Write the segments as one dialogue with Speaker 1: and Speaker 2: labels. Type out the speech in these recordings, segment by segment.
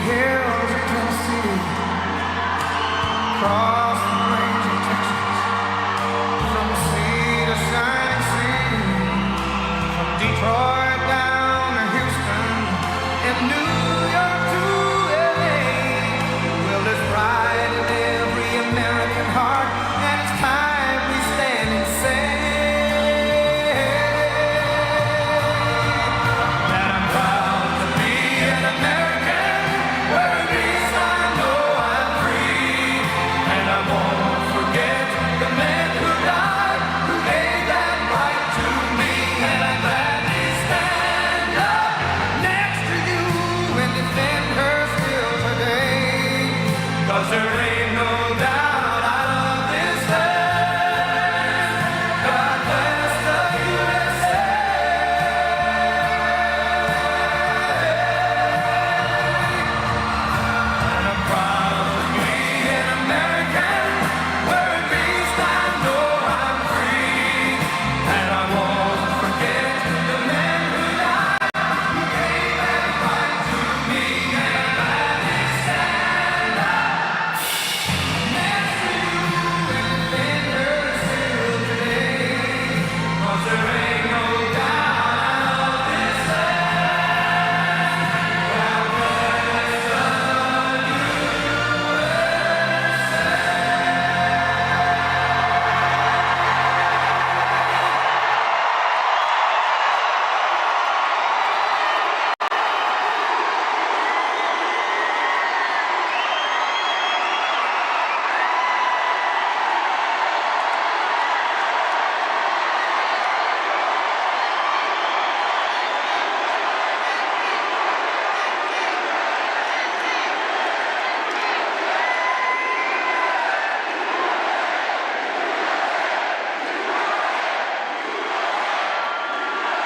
Speaker 1: hills of Tennessee, across the plains of Texas, from sea to shining sea, from Detroit down to Houston, and New York to LA. Well, there's pride in every American heart, and it's time we stand and say that I'm proud to be an American, where at least I know I'm free, and I won't forget the men who died, who gave that right to me, and I gladly stand up next to you and defend her still today, 'cause there ain't no doubt I love this land. God bless the USA. And I'm proud to be an American, where at least I know I'm free, and I won't forget the men who died, who gave that right to me, and I gladly stand up next to you and defend her still today, 'cause there ain't no doubt I love this land. God bless the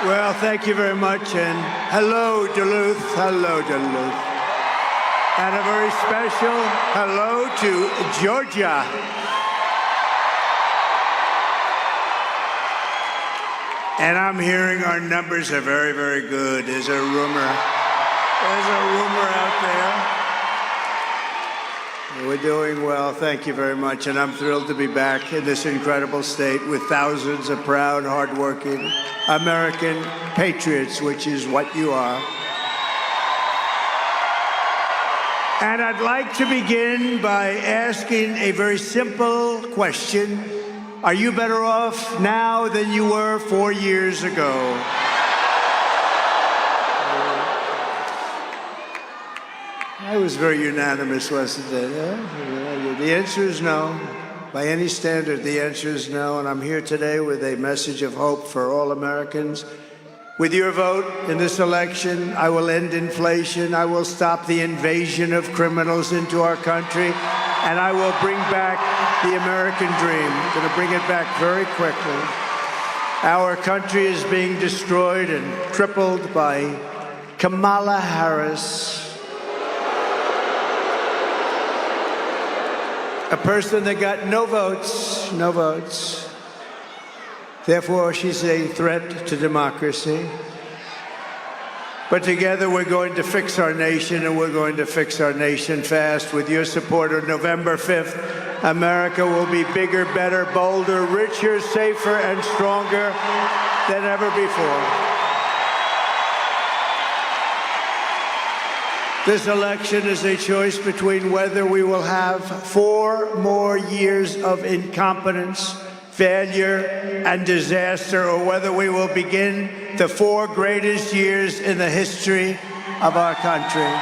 Speaker 2: Well, thank you very much, and hello, Duluth. Hello, Duluth. And a very special hello to Georgia. And I'm hearing our numbers are very, very good. There's a rumor out there. We're doing well. Thank you very much. And I'm thrilled to be back in this incredible state with thousands of proud, hardworking American patriots, which is what you are. And I'd like to begin by asking a very simple question. Are you better off now than you were 4 years ago? That was very unanimous, wasn't it? Yeah? The answer is no. By any standard, the answer is no. And I'm here today with a message of hope for all Americans. With your vote in this election, I will end inflation. I will stop the invasion of criminals into our country. And I will bring back the American dream. I'm going to bring it back very quickly. Our country is being destroyed and crippled by Kamala Harris, a person that got no votes. Therefore, she's a threat to democracy. But together, we're going to fix our nation, and we're going to fix our nation fast. With your support on November 5th, America will be bigger, better, bolder, richer, safer, and stronger than ever before. This election is a choice between whether we will have 4 more years of incompetence, failure, and disaster, or whether we will begin the 4 greatest years in the history of our country.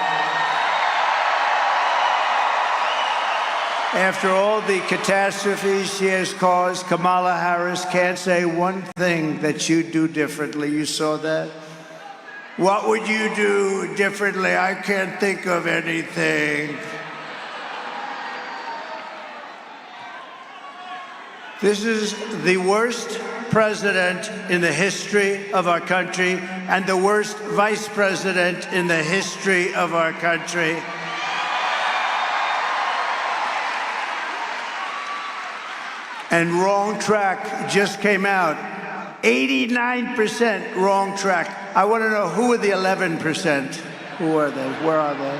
Speaker 2: After all the catastrophes she has caused, Kamala Harris can't say one thing that you'd do differently. You saw that? What would you do differently? I can't think of anything. This is the worst president in the history of our country and the worst vice president in the history of our country. And wrong track just came out. 89% wrong track. I want to know, who are the 11%? Who are they? Where are they?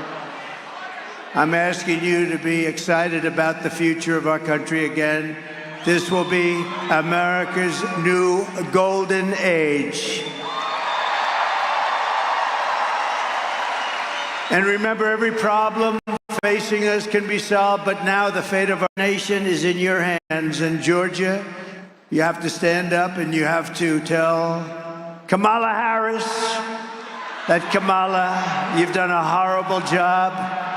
Speaker 2: I'm asking you to be excited about the future of our country again. This will be America's new golden age. And remember, every problem facing us can be solved, but now the fate of our nation is in your hands. In Georgia, you have to stand up and you have to tell Kamala Harris that, Kamala, you've done a horrible job.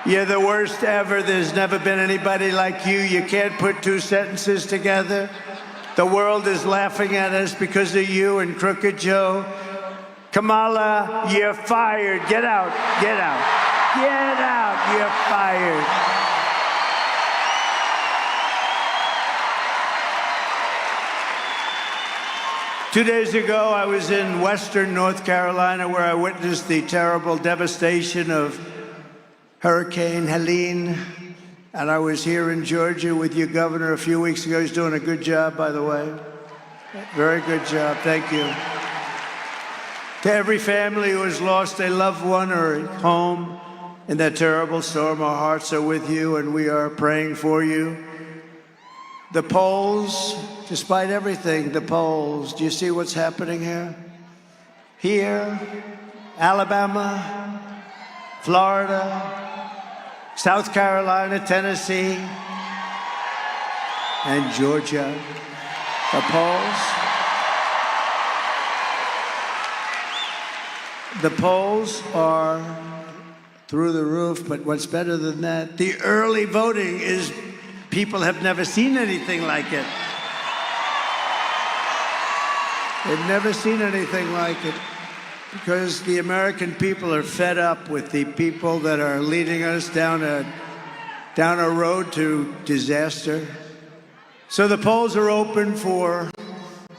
Speaker 2: You're the worst ever. There's never been anybody like you. You can't put two sentences together. The world is laughing at us because of you and Crooked Joe. Kamala, you're fired. Get out. Get out. Get out. You're fired. Two days ago, I was in western North Carolina where I witnessed the terrible devastation of Hurricane Helene, and I was here in Georgia with your governor a few weeks ago. He's doing a good job, by the way. Very good job. Thank you. To every family who has lost a loved one or a home in that terrible storm, our hearts are with you, and we are praying for you. The polls, despite everything, the polls, do you see what's happening here? Here, Alabama, Florida, South Carolina, Tennessee, and Georgia. The polls are through the roof, but what's better than that, the early voting is, people have never seen anything like it. They've never seen anything like it. Because the American people are fed up with the people that are leading us down a road to disaster. So the polls are open for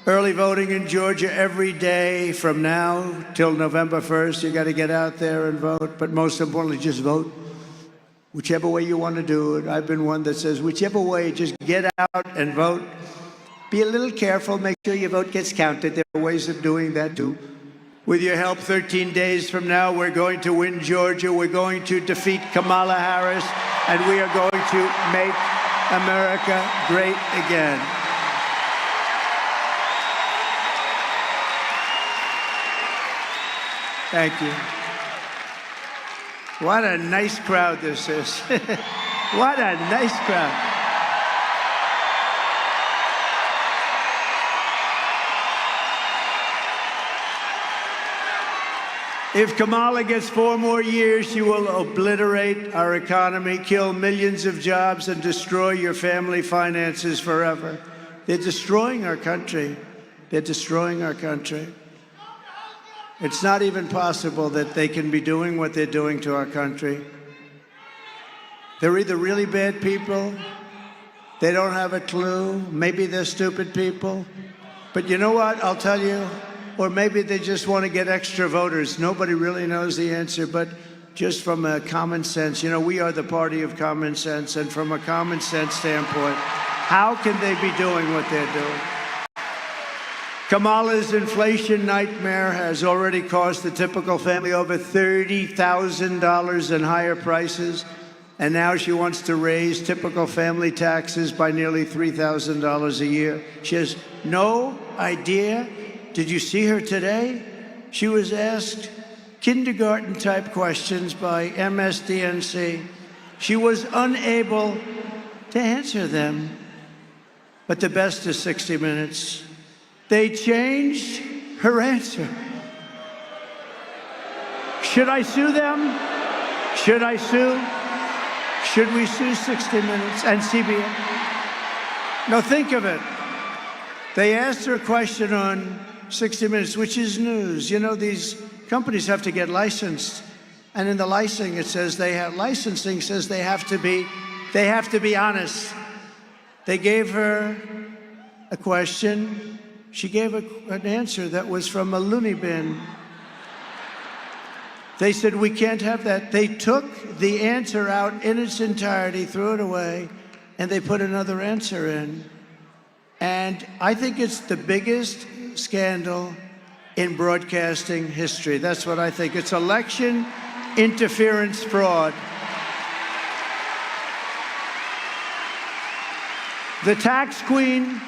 Speaker 2: early voting in Georgia every day from now till November 1st. You got to get out there and vote, but most importantly, just vote. Whichever way you want to do it. I've been one that says, whichever way, just get out and vote. Be a little careful, make sure your vote gets counted. There are ways of doing that too. With your help, 13 days from now, we're going to win Georgia. We're going to defeat Kamala Harris, and we are going to make America great again. Thank you. What a nice crowd this is. What a nice crowd. If Kamala gets 4 more years, she will obliterate our economy, kill millions of jobs, and destroy your family finances forever. They're destroying our country. They're destroying our country. It's not even possible that they can be doing what they're doing to our country. They're either really bad people, they don't have a clue, maybe they're stupid people. But you know what? I'll tell you. Or maybe they just want to get extra voters. Nobody really knows the answer, but just from a common sense, you know, we are the party of common sense, and from a common sense standpoint, how can they be doing what they're doing? Kamala's inflation nightmare has already cost the typical family over $30,000 in higher prices, and now she wants to raise typical family taxes by nearly $3,000 a year. She has no idea. Did you see her today? She was asked kindergarten-type questions by MSDNC. She was unable to answer them. But the best is 60 Minutes. They changed her answer. Should I sue them? Should I sue? Should we sue 60 Minutes and CBS? No, think of it. They asked her a question on 60 Minutes, which is news. You know, these companies have to get licensed, and in the licensing it says they have to be honest. They gave her a question. She gave an answer that was from a loony bin. They said, we can't have that. They took the answer out in its entirety, threw it away, and they put another answer in. And I think it's the biggest scandal in broadcasting history. That's what I think. It's election interference fraud. The tax queen,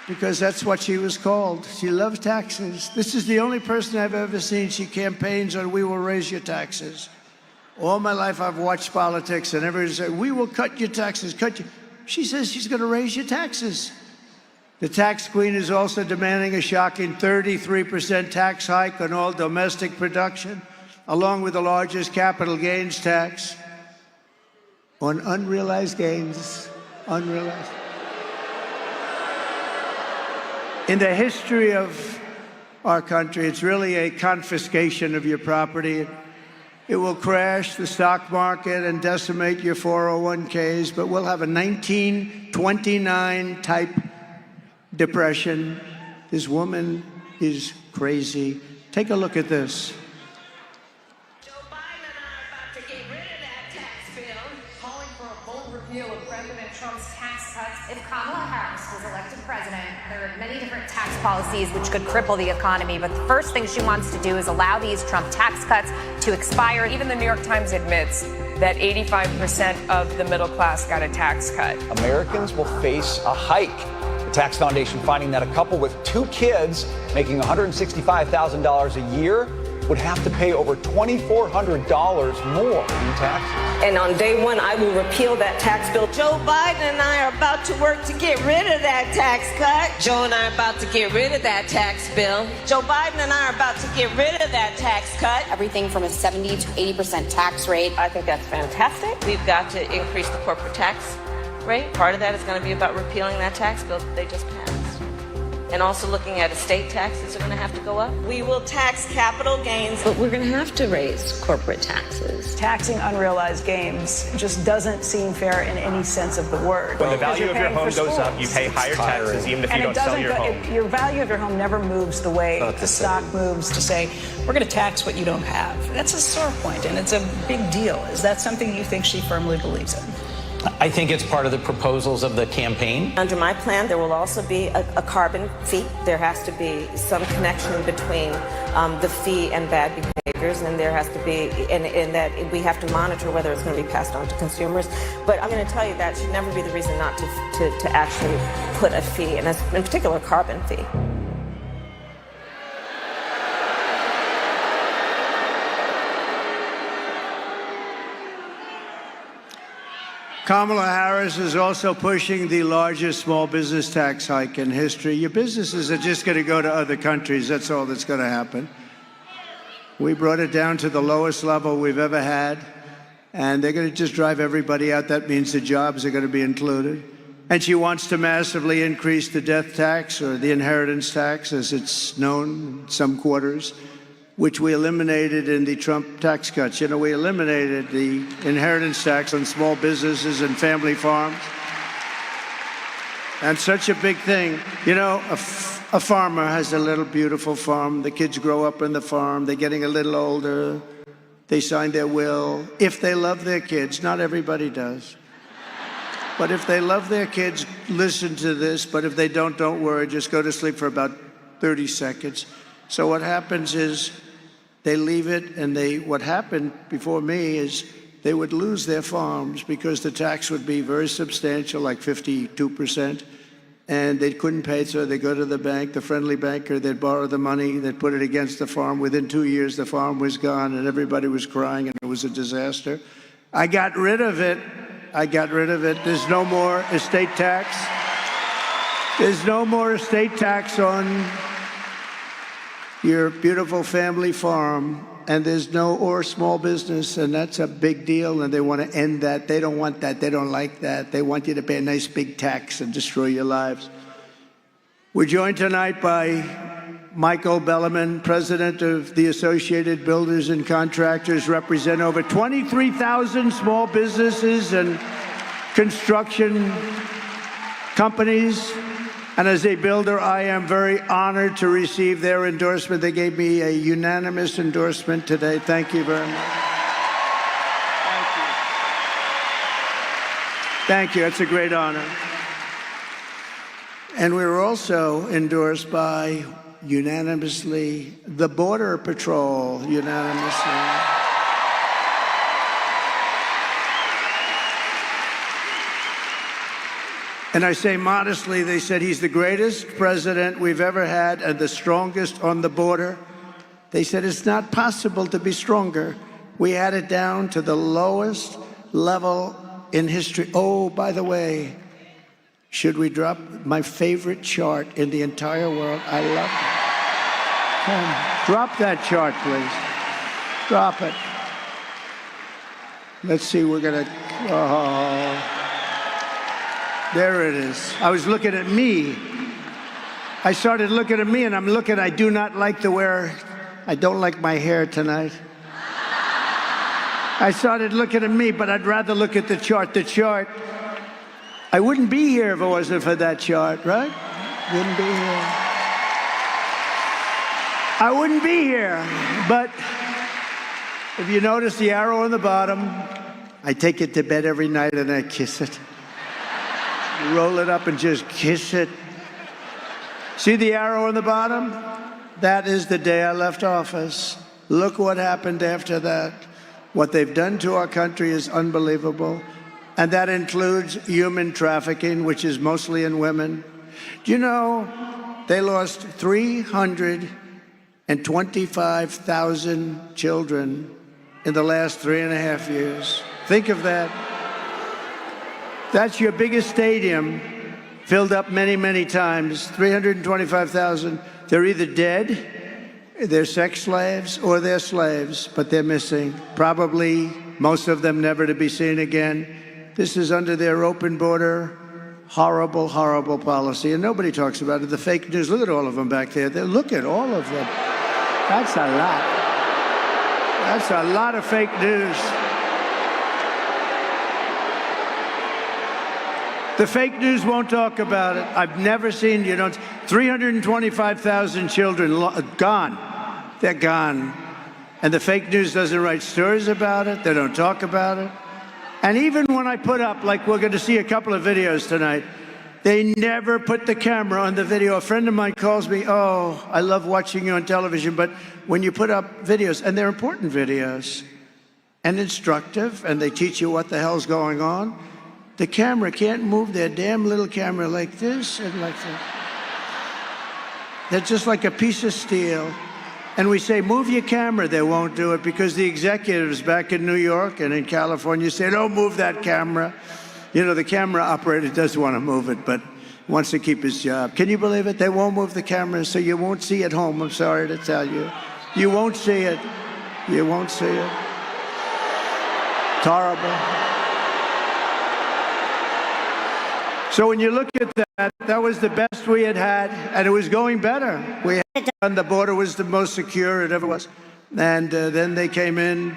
Speaker 2: because that's what she was called. She loves taxes. This is the only person I've ever seen. She campaigns on we will raise your taxes. All my life I've watched politics and everybody says, we will cut your taxes, cut you. She says she's going to raise your taxes. The tax queen is also demanding a shocking 33% tax hike on all domestic production, along with the largest capital gains tax on unrealized gains. Unrealized. In the history of our country, it's really a confiscation of your property. It will crash the stock market and decimate your 401ks, but we'll have a 1929 type depression. This woman is crazy. Take a look at this.
Speaker 3: Joe Biden and I are about to get rid of that tax bill, calling for a bold repeal of President Trump's tax cuts. If Kamala Harris was elected president, there are many different tax policies which could cripple the economy, but the first thing she wants to do is allow these Trump tax cuts to expire.
Speaker 4: Even the New York Times admits that 85% of the middle class got a tax cut.
Speaker 5: Americans will face a hike. The Tax Foundation finding that a couple with 2 kids making $165,000 a year would have to pay over $2,400 more in taxes.
Speaker 6: And on day one, I will repeal that tax bill. Joe Biden and I are about to work to get rid of that tax cut. Joe and I are about to get rid of that tax bill. Joe Biden and I are about to get rid of that tax cut.
Speaker 7: Everything from a 70 to 80% tax rate.
Speaker 6: I think that's fantastic. We've got to increase the corporate tax rate. Part of that is going to be about repealing that tax bill that they just passed. And also looking at estate taxes are going to have to go up. We will tax capital gains, but we're going to have to raise corporate taxes.
Speaker 8: Taxing unrealized gains just doesn't seem fair in any sense of the word.
Speaker 9: When the value of your home goes up, you pay higher taxes even if you don't sell your home.
Speaker 8: Your value of your home never moves the way the stock moves to say, we're going to tax what you don't have. That's a sore point, and it's a big deal. Is that something you think she firmly believes in?
Speaker 10: I think it's part of the proposals of the campaign.
Speaker 6: Under my plan, there will also be a carbon fee. There has to be some connection between the fee and bad behaviors, and there has to be, and that we have to monitor whether it's going to be passed on to consumers. But I'm going to tell you that should never be the reason not to actually put a fee, and in particular, a carbon fee.
Speaker 2: Kamala Harris is also pushing the largest small business tax hike in history. Your businesses are just going to go to other countries. That's all that's going to happen. We brought it down to the lowest level we've ever had, and they're going to just drive everybody out. That means the jobs are going to be included. And she wants to massively increase the death tax, or the inheritance tax, as it's known in some quarters, which we eliminated in the Trump tax cuts. You know, we eliminated the inheritance tax on small businesses and family farms. And such a big thing. You know, a farmer has a little beautiful farm. The kids grow up in the farm. They're getting a little older. They sign their will. If they love their kids, not everybody does. But if they love their kids, listen to this. But if they don't worry. Just go to sleep for about 30 seconds. So what happens is, they leave it, and what happened before me is they would lose their farms because the tax would be very substantial, like 52%, and they couldn't pay it, so they go to the bank, the friendly banker, they'd borrow the money, they'd put it against the farm. Within 2 years, the farm was gone, and everybody was crying, and it was a disaster. I got rid of it. There's no more estate tax. There's no more estate tax on your beautiful family farm, and there's or small business, and that's a big deal, and they want to end that. They don't want that. They don't like that. They want you to pay a nice big tax and destroy your lives. We're joined tonight by Michael Bellerman, president of the Associated Builders and Contractors, represent over 23,000 small businesses and construction companies. And as a builder, I am very honored to receive their endorsement. They gave me a unanimous endorsement today. Thank you very much. Thank you. It's a great honor. And we were also endorsed by, unanimously, the Border Patrol, unanimously. And I say modestly, they said he's the greatest president we've ever had and the strongest on the border. They said it's not possible to be stronger. We had it down to the lowest level in history. Oh, by the way, should we drop my favorite chart in the entire world? I love it. Drop that chart, please. Drop it. Let's see, we're gonna, oh, there it is. I was looking at me. I started looking at me and I'm looking, I do not like the wear, I don't like my hair tonight. I started looking at me, but I'd rather look at the chart. The chart, I wouldn't be here if it wasn't for that chart, right? Wouldn't be here. I wouldn't be here, but if you notice the arrow on the bottom, I take it to bed every night and I kiss it. Roll it up and just kiss it. See the arrow on the bottom? That is the day I left office. Look what happened after that. What they've done to our country is unbelievable. And that includes human trafficking, which is mostly in women. Do you know they lost 325,000 children in the last 3.5 years? Think of that. That's your biggest stadium, filled up many, many times. 325,000. They're either dead, they're sex slaves, or they're slaves, but they're missing. Probably most of them never to be seen again. This is under their open border, horrible, horrible policy. And nobody talks about it. The fake news, look at all of them back there. Look at all of them. That's a lot. That's a lot of fake news. The fake news won't talk about it. I've never seen, 325,000 children gone. They're gone. And the fake news doesn't write stories about it. They don't talk about it. And even when I put up, like we're going to see a couple of videos tonight, they never put the camera on the video. A friend of mine calls me, oh, I love watching you on television, but when you put up videos, and they're important videos, and instructive, and they teach you what the hell's going on, the camera can't move their damn little camera like this and like that. They're just like a piece of steel. And we say, move your camera. They won't do it because the executives back in New York and in California say, don't move that camera. The camera operator does want to move it, but wants to keep his job. Can you believe it? They won't move the camera, so you won't see it home. I'm sorry to tell you. You won't see it. You won't see it. It's horrible. So when you look at that, that was the best we had, and it was going better. We had done, the border was the most secure it ever was. And then they came in,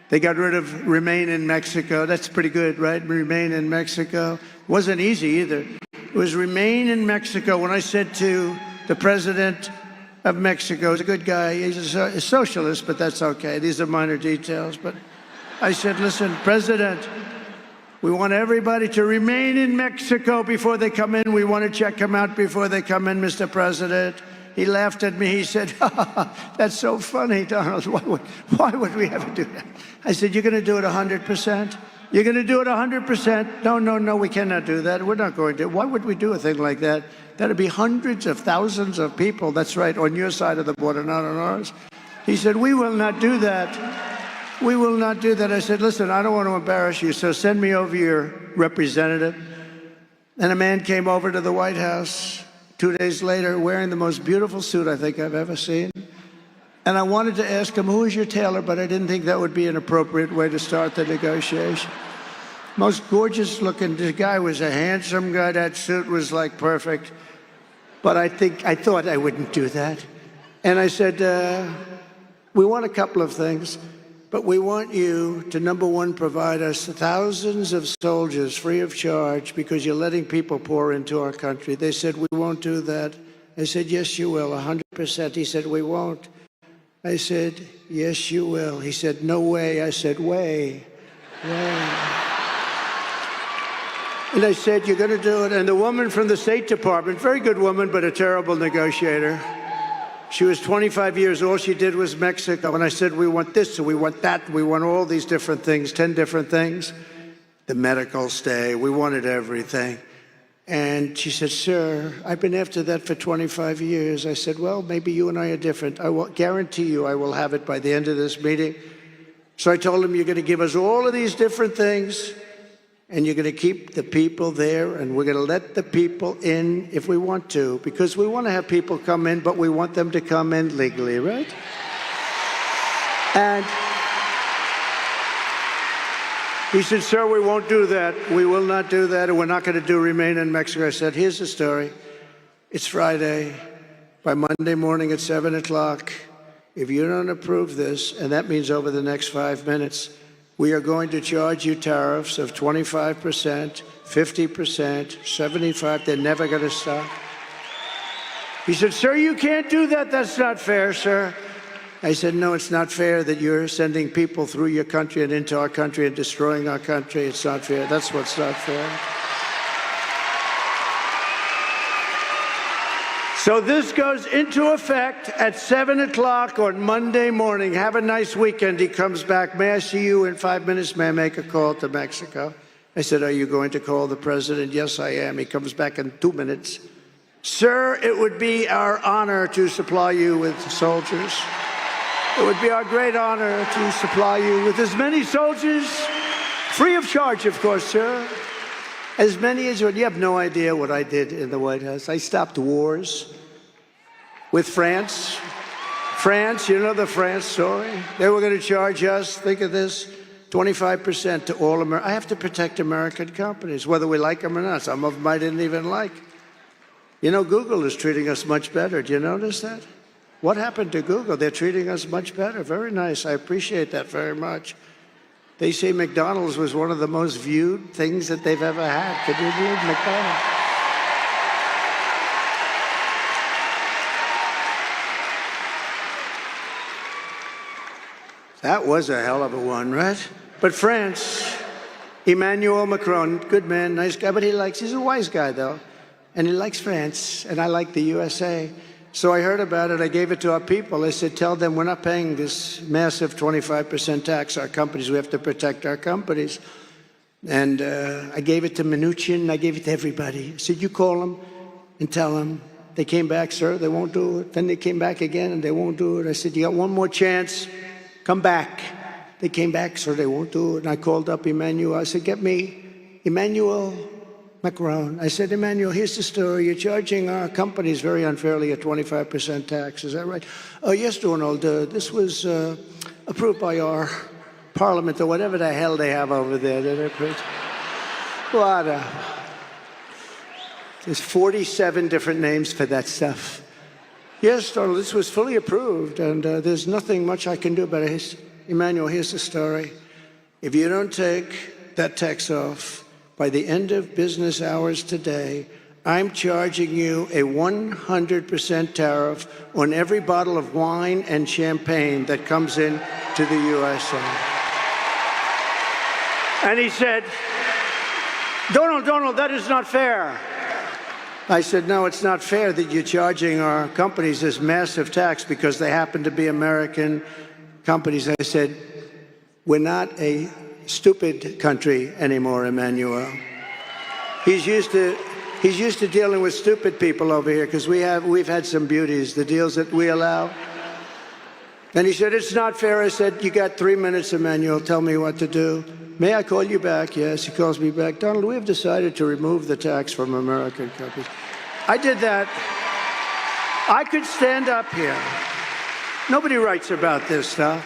Speaker 2: they got rid of Remain in Mexico. That's pretty good, right? Remain in Mexico. Wasn't easy either. It was Remain in Mexico. When I said to the president of Mexico, he's a good guy, he's a socialist, but that's okay. These are minor details. But I said, listen, President, we want everybody to remain in Mexico before they come in. We want to check them out before they come in, Mr. President. He laughed at me. He said, that's so funny, Donald. Why would we ever do that? I said, you're going to do it 100%? You're going to do it 100%? No, we cannot do that. We're not going to. Why would we do a thing like that? That'd be hundreds of thousands of people. That's right, on your side of the border, not on ours. He said, we will not do that. We will not do that. I said, listen, I don't want to embarrass you, so send me over your representative. And a man came over to the White House 2 days later wearing the most beautiful suit I think I've ever seen. And I wanted to ask him, who is your tailor? But I didn't think that would be an appropriate way to start the negotiation. Most gorgeous looking, the guy was a handsome guy. That suit was like perfect. But I thought I wouldn't do that. And I said, we want a couple of things. But we want you to, number one, provide us thousands of soldiers free of charge because you're letting people pour into our country. They said, we won't do that. I said, yes, you will, 100%. He said, we won't. I said, yes, you will. He said, no way. I said, way. And I said, you're going to do it. And the woman from the State Department, very good woman, but a terrible negotiator. She was 25 years. All she did was Mexico. And I said, we want this, we want that, we want all these different things, 10 different things. The medical stay, we wanted everything. And she said, sir, I've been after that for 25 years. I said, well, maybe you and I are different. I will guarantee you I will have it by the end of this meeting. So I told him, you're going to give us all of these different things, and you're going to keep the people there, and we're going to let the people in if we want to, because we want to have people come in, but we want them to come in legally, right? And he said, sir, we won't do that. We will not do that, and we're not going to do remain in Mexico. I said, here's the story. It's Friday. By Monday morning at 7 o'clock, if you don't approve this, and that means over the next 5 minutes, we are going to charge you tariffs of 25%, 50%, 75%. They're never going to stop. He said, sir, you can't do that. That's not fair, sir. I said, no, it's not fair that you're sending people through your country and into our country and destroying our country. It's not fair. That's what's not fair. So this goes into effect at 7 o'clock on Monday morning. Have a nice weekend. He comes back. May I see you in 5 minutes? May I make a call to Mexico? I said, are you going to call the president? Yes, I am. He comes back in 2 minutes. Sir, it would be our honor to supply you with soldiers. It would be our great honor to supply you with as many soldiers, free of charge, of course, sir. As many as you have no idea what I did in the White House. I stopped wars with France. France, you know the France story? They were going to charge us, think of this, 25% to all Americans. I have to protect American companies, whether we like them or not. Some of them I didn't even like. You know, Google is treating us much better. Do you notice that? What happened to Google? They're treating us much better. Very nice. I appreciate that very much. They say McDonald's was one of the most viewed things that they've ever had. Can you believe McDonald's? That was a hell of a one, right? But France, Emmanuel Macron, good man, nice guy, but he's a wise guy, though. And he likes France, and I like the USA. So I heard about it. I gave it to our people. I said, tell them we're not paying this massive 25% tax, our companies. We have to protect our companies. And I gave it to Mnuchin. I gave it to everybody. I said, you call them and tell them. They came back, sir, they won't do it. Then they came back again, and they won't do it. I said, you got one more chance. Come back. They came back, sir, they won't do it. And I called up Emmanuel. I said, get me Emmanuel Macron. I said, Emmanuel, here's the story. You're charging our companies very unfairly a 25% tax. Is that right? Oh, yes, Donald. This was approved by our parliament or whatever the hell they have over there. What? There's 47 different names for that stuff. Yes, Donald, this was fully approved, and there's nothing much I can do about it. Emmanuel, here's the story. If you don't take that tax off, by the end of business hours today, I'm charging you a 100% tariff on every bottle of wine and champagne that comes in to the USA. And he said, Donald, that is not fair. I said, no, it's not fair that you're charging our companies this massive tax because they happen to be American companies. I said, we're not a stupid country anymore, Emmanuel. He's used to dealing with stupid people over here because we've had some beauties, the deals that we allow. And he said, it's not fair. I said, you got 3 minutes, Emmanuel. Tell me what to do. May I call you back? Yes, he calls me back. Donald, we have decided to remove the tax from American companies. I did that. I could stand up here. Nobody writes about this stuff.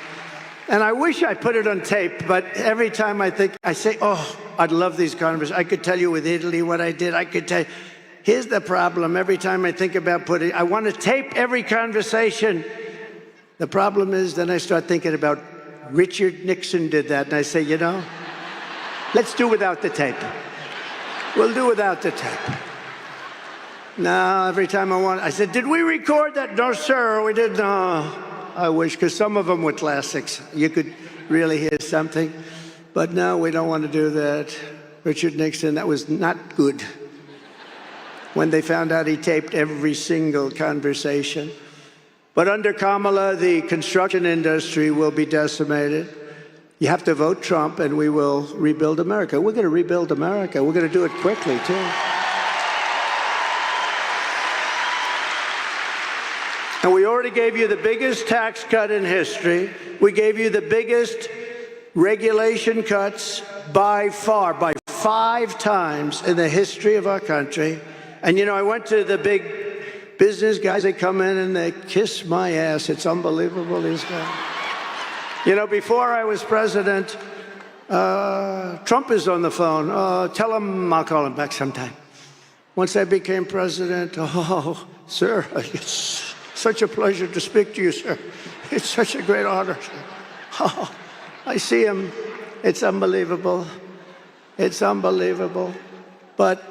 Speaker 2: And I wish I put it on tape, but every time I say, oh, I'd love these conversations. I could tell you with Italy what I did. I could tell you. Here's the problem. Every time I think about I want to tape every conversation. The problem is then I start thinking about Richard Nixon did that. And I say, you know, let's do without the tape. We'll do without the tape. No, every time I said, did we record that? No, sir, we did not. I wish, because some of them were classics. You could really hear something. But no, we don't want to do that. Richard Nixon, that was not good. When they found out he taped every single conversation. But under Kamala, the construction industry will be decimated. You have to vote Trump, and we will rebuild America. We're going to rebuild America. We're going to do it quickly, too. And we already gave you the biggest tax cut in history. We gave you the biggest regulation cuts by far, by 5 times in the history of our country. And, you know, I went to the big business guys. They come in and they kiss my ass. It's unbelievable, these guys. You know, before I was president, Trump is on the phone. Tell him I'll call him back sometime. Once I became president, oh, sir, it's such a pleasure to speak to you, sir. It's such a great honor. Oh, I see him. It's unbelievable. It's unbelievable. But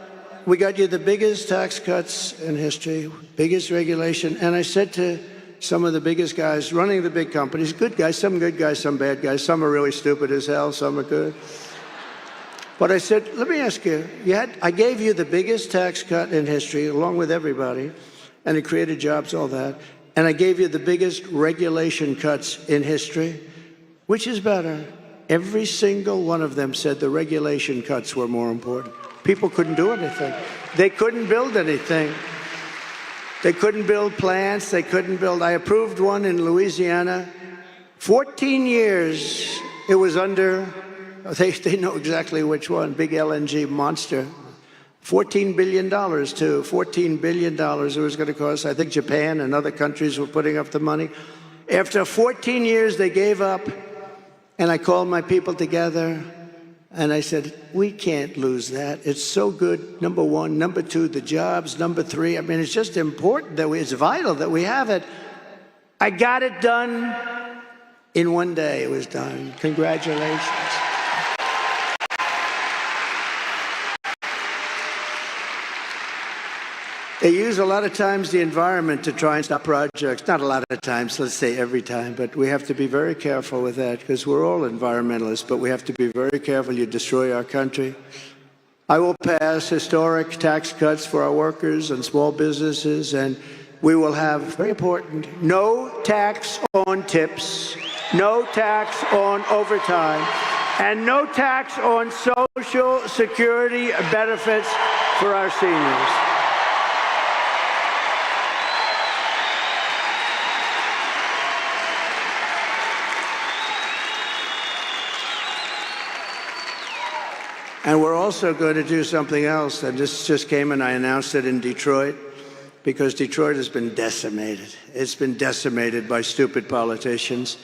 Speaker 2: we got you the biggest tax cuts in history, biggest regulation. And I said to some of the biggest guys running the big companies, good guys, some bad guys, some are really stupid as hell, some are good. But I said, let me ask you, I gave you the biggest tax cut in history, along with everybody, and it created jobs, all that. And I gave you the biggest regulation cuts in history. Which is better? Every single one of them said the regulation cuts were more important. People couldn't do anything. They couldn't build anything. They couldn't build plants. They couldn't build. I approved one in Louisiana. 14 years it was under. They know exactly which one. Big LNG monster. $14 billion, too. $14 billion it was going to cost. I think Japan and other countries were putting up the money. After 14 years, they gave up. And I called my people together. And I said, we can't lose that. It's so good, number one. Number two, the jobs. Number three, I mean, it's just important that it's vital that we have it. I got it done in one day. It was done. Congratulations. They use a lot of times the environment to try and stop projects. Not a lot of times, let's say every time, but we have to be very careful with that because we're all environmentalists, but we have to be very careful you destroy our country. I will pass historic tax cuts for our workers and small businesses, and we will have, very important, no tax on tips, no tax on overtime, and no tax on Social Security benefits for our seniors. And we're also going to do something else, and this just came and I announced it in Detroit, because Detroit has been decimated. It's been decimated by stupid politicians.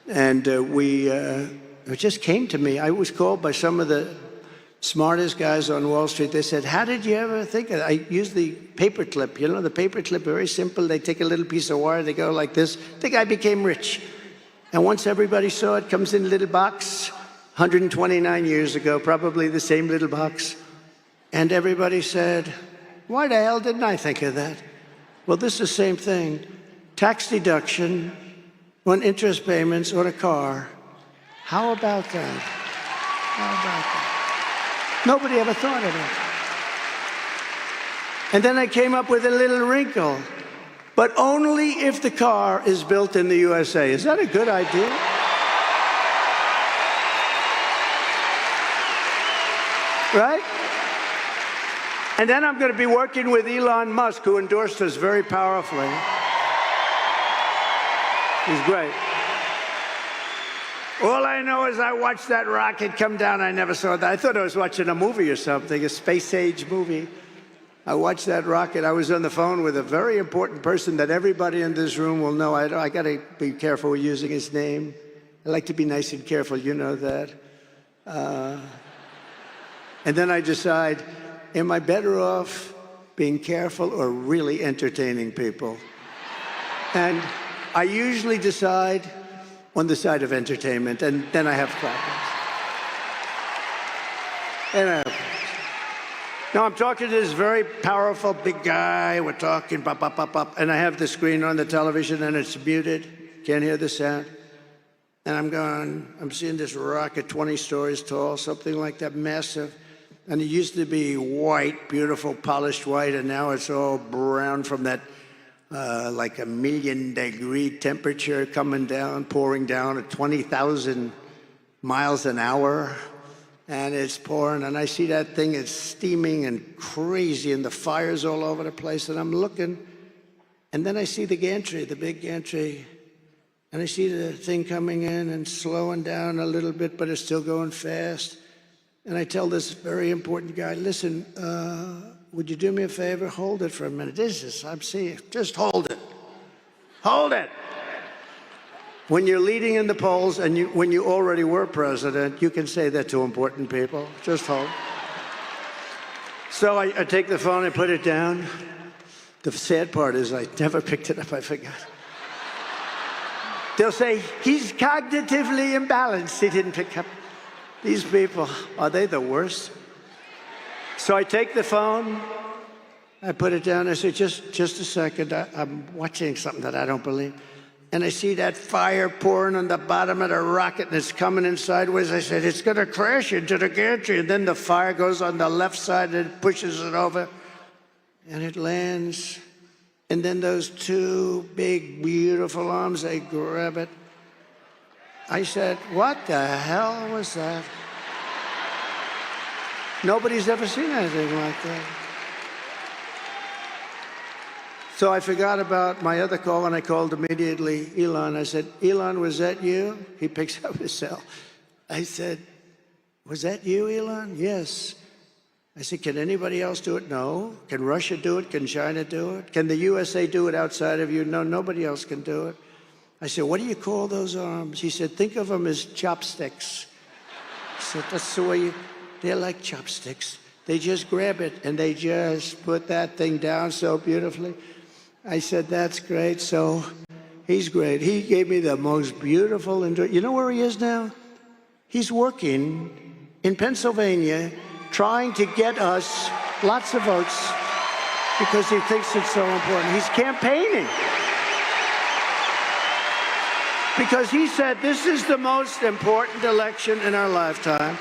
Speaker 2: And it just came to me. I was called by some of the smartest guys on Wall Street. They said, how did you ever think of it? I used the paper clip. You know, the paper clip, very simple. They take a little piece of wire, they go like this. The guy became rich. And once everybody saw it, comes in a little box, 129 years ago, probably the same little box. And everybody said, why the hell didn't I think of that? Well, this is the same thing. Tax deduction on interest payments on a car. How about that? How about that? Nobody ever thought of it. And then I came up with a little wrinkle. But only if the car is built in the USA. Is that a good idea? Right? And then I'm going to be working with Elon Musk, who endorsed us very powerfully. He's great. All I know is I watched that rocket come down. I never saw that. I thought I was watching a movie or something, a space-age movie. I watched that rocket. I was on the phone with a very important person that everybody in this room will know. I got to be careful with using his name. I like to be nice and careful. You know that. And then I decide, am I better off being careful or really entertaining people? And I usually decide on the side of entertainment, and then I have problems. Now I'm talking to this very powerful big guy. We're talking, bop, bop, bop, bop, and I have the screen on the television, and it's muted. Can't hear the sound. And I'm seeing this rocket 20 stories tall, something like that, massive. And it used to be white, beautiful, polished white, and now it's all brown from that like 1,000,000-degree temperature coming down, pouring down at 20,000 miles an hour. And it's pouring, and I see that thing, it's steaming and crazy, and the fire's all over the place. And I'm looking, And then I see the gantry, the big gantry, and I see the thing coming in and slowing down a little bit, but it's still going fast. And I tell this very important guy, listen, would you do me a favor? Hold it for a minute. I'm seeing, just hold it. Hold it. When you're leading in the polls and when you already were president, you can say that to important people. Just hold. So I take the phone, I put it down. The sad part is I never picked it up, I forgot. They'll say, he's cognitively imbalanced. He didn't pick up. These people, are they the worst? So I take the phone, I put it down, I say, just a second, I'm watching something that I don't believe. And I see that fire pouring on the bottom of the rocket and it's coming in sideways. I said, it's gonna crash into the gantry. And then the fire goes on the left side and it pushes it over and it lands. And then those two big, beautiful arms, they grab it. I said, what the hell was that? Nobody's ever seen anything like that. So I forgot about my other call, and I called immediately Elon. I said, Elon, was that you? He picks up his cell. I said, was that you, Elon? Yes. I said, can anybody else do it? No. Can Russia do it? Can China do it? Can the USA do it outside of you? No, nobody else can do it. I said, what do you call those arms? He said, think of them as chopsticks. I said, that's the way they're like chopsticks. They just grab it, and they just put that thing down so beautifully. I said, that's great. So he's great. He gave me the most beautiful, you know where he is now? He's working in Pennsylvania, trying to get us lots of votes because he thinks it's so important. He's campaigning. Because he said this is the most important election in our lifetime.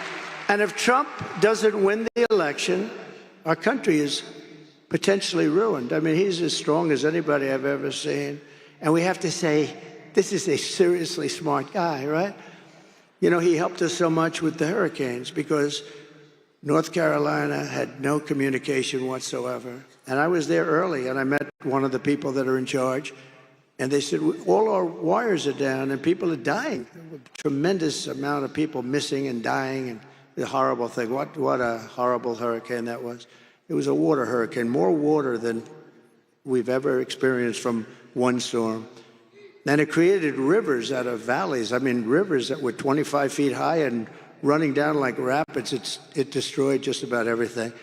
Speaker 2: And if Trump doesn't win the election, our country is potentially ruined. I mean, he's as strong as anybody I've ever seen. And we have to say, this is a seriously smart guy, right? You know, he helped us so much with the hurricanes because North Carolina had no communication whatsoever. And I was there early, and I met one of the people that are in charge. And they said, all our wires are down, and people are dying. A tremendous amount of people missing and dying, and the horrible thing. What a horrible hurricane that was. It was a water hurricane, more water than we've ever experienced from one storm. And it created rivers out of valleys. I mean, rivers that were 25 feet high and running down like rapids. It destroyed just about everything.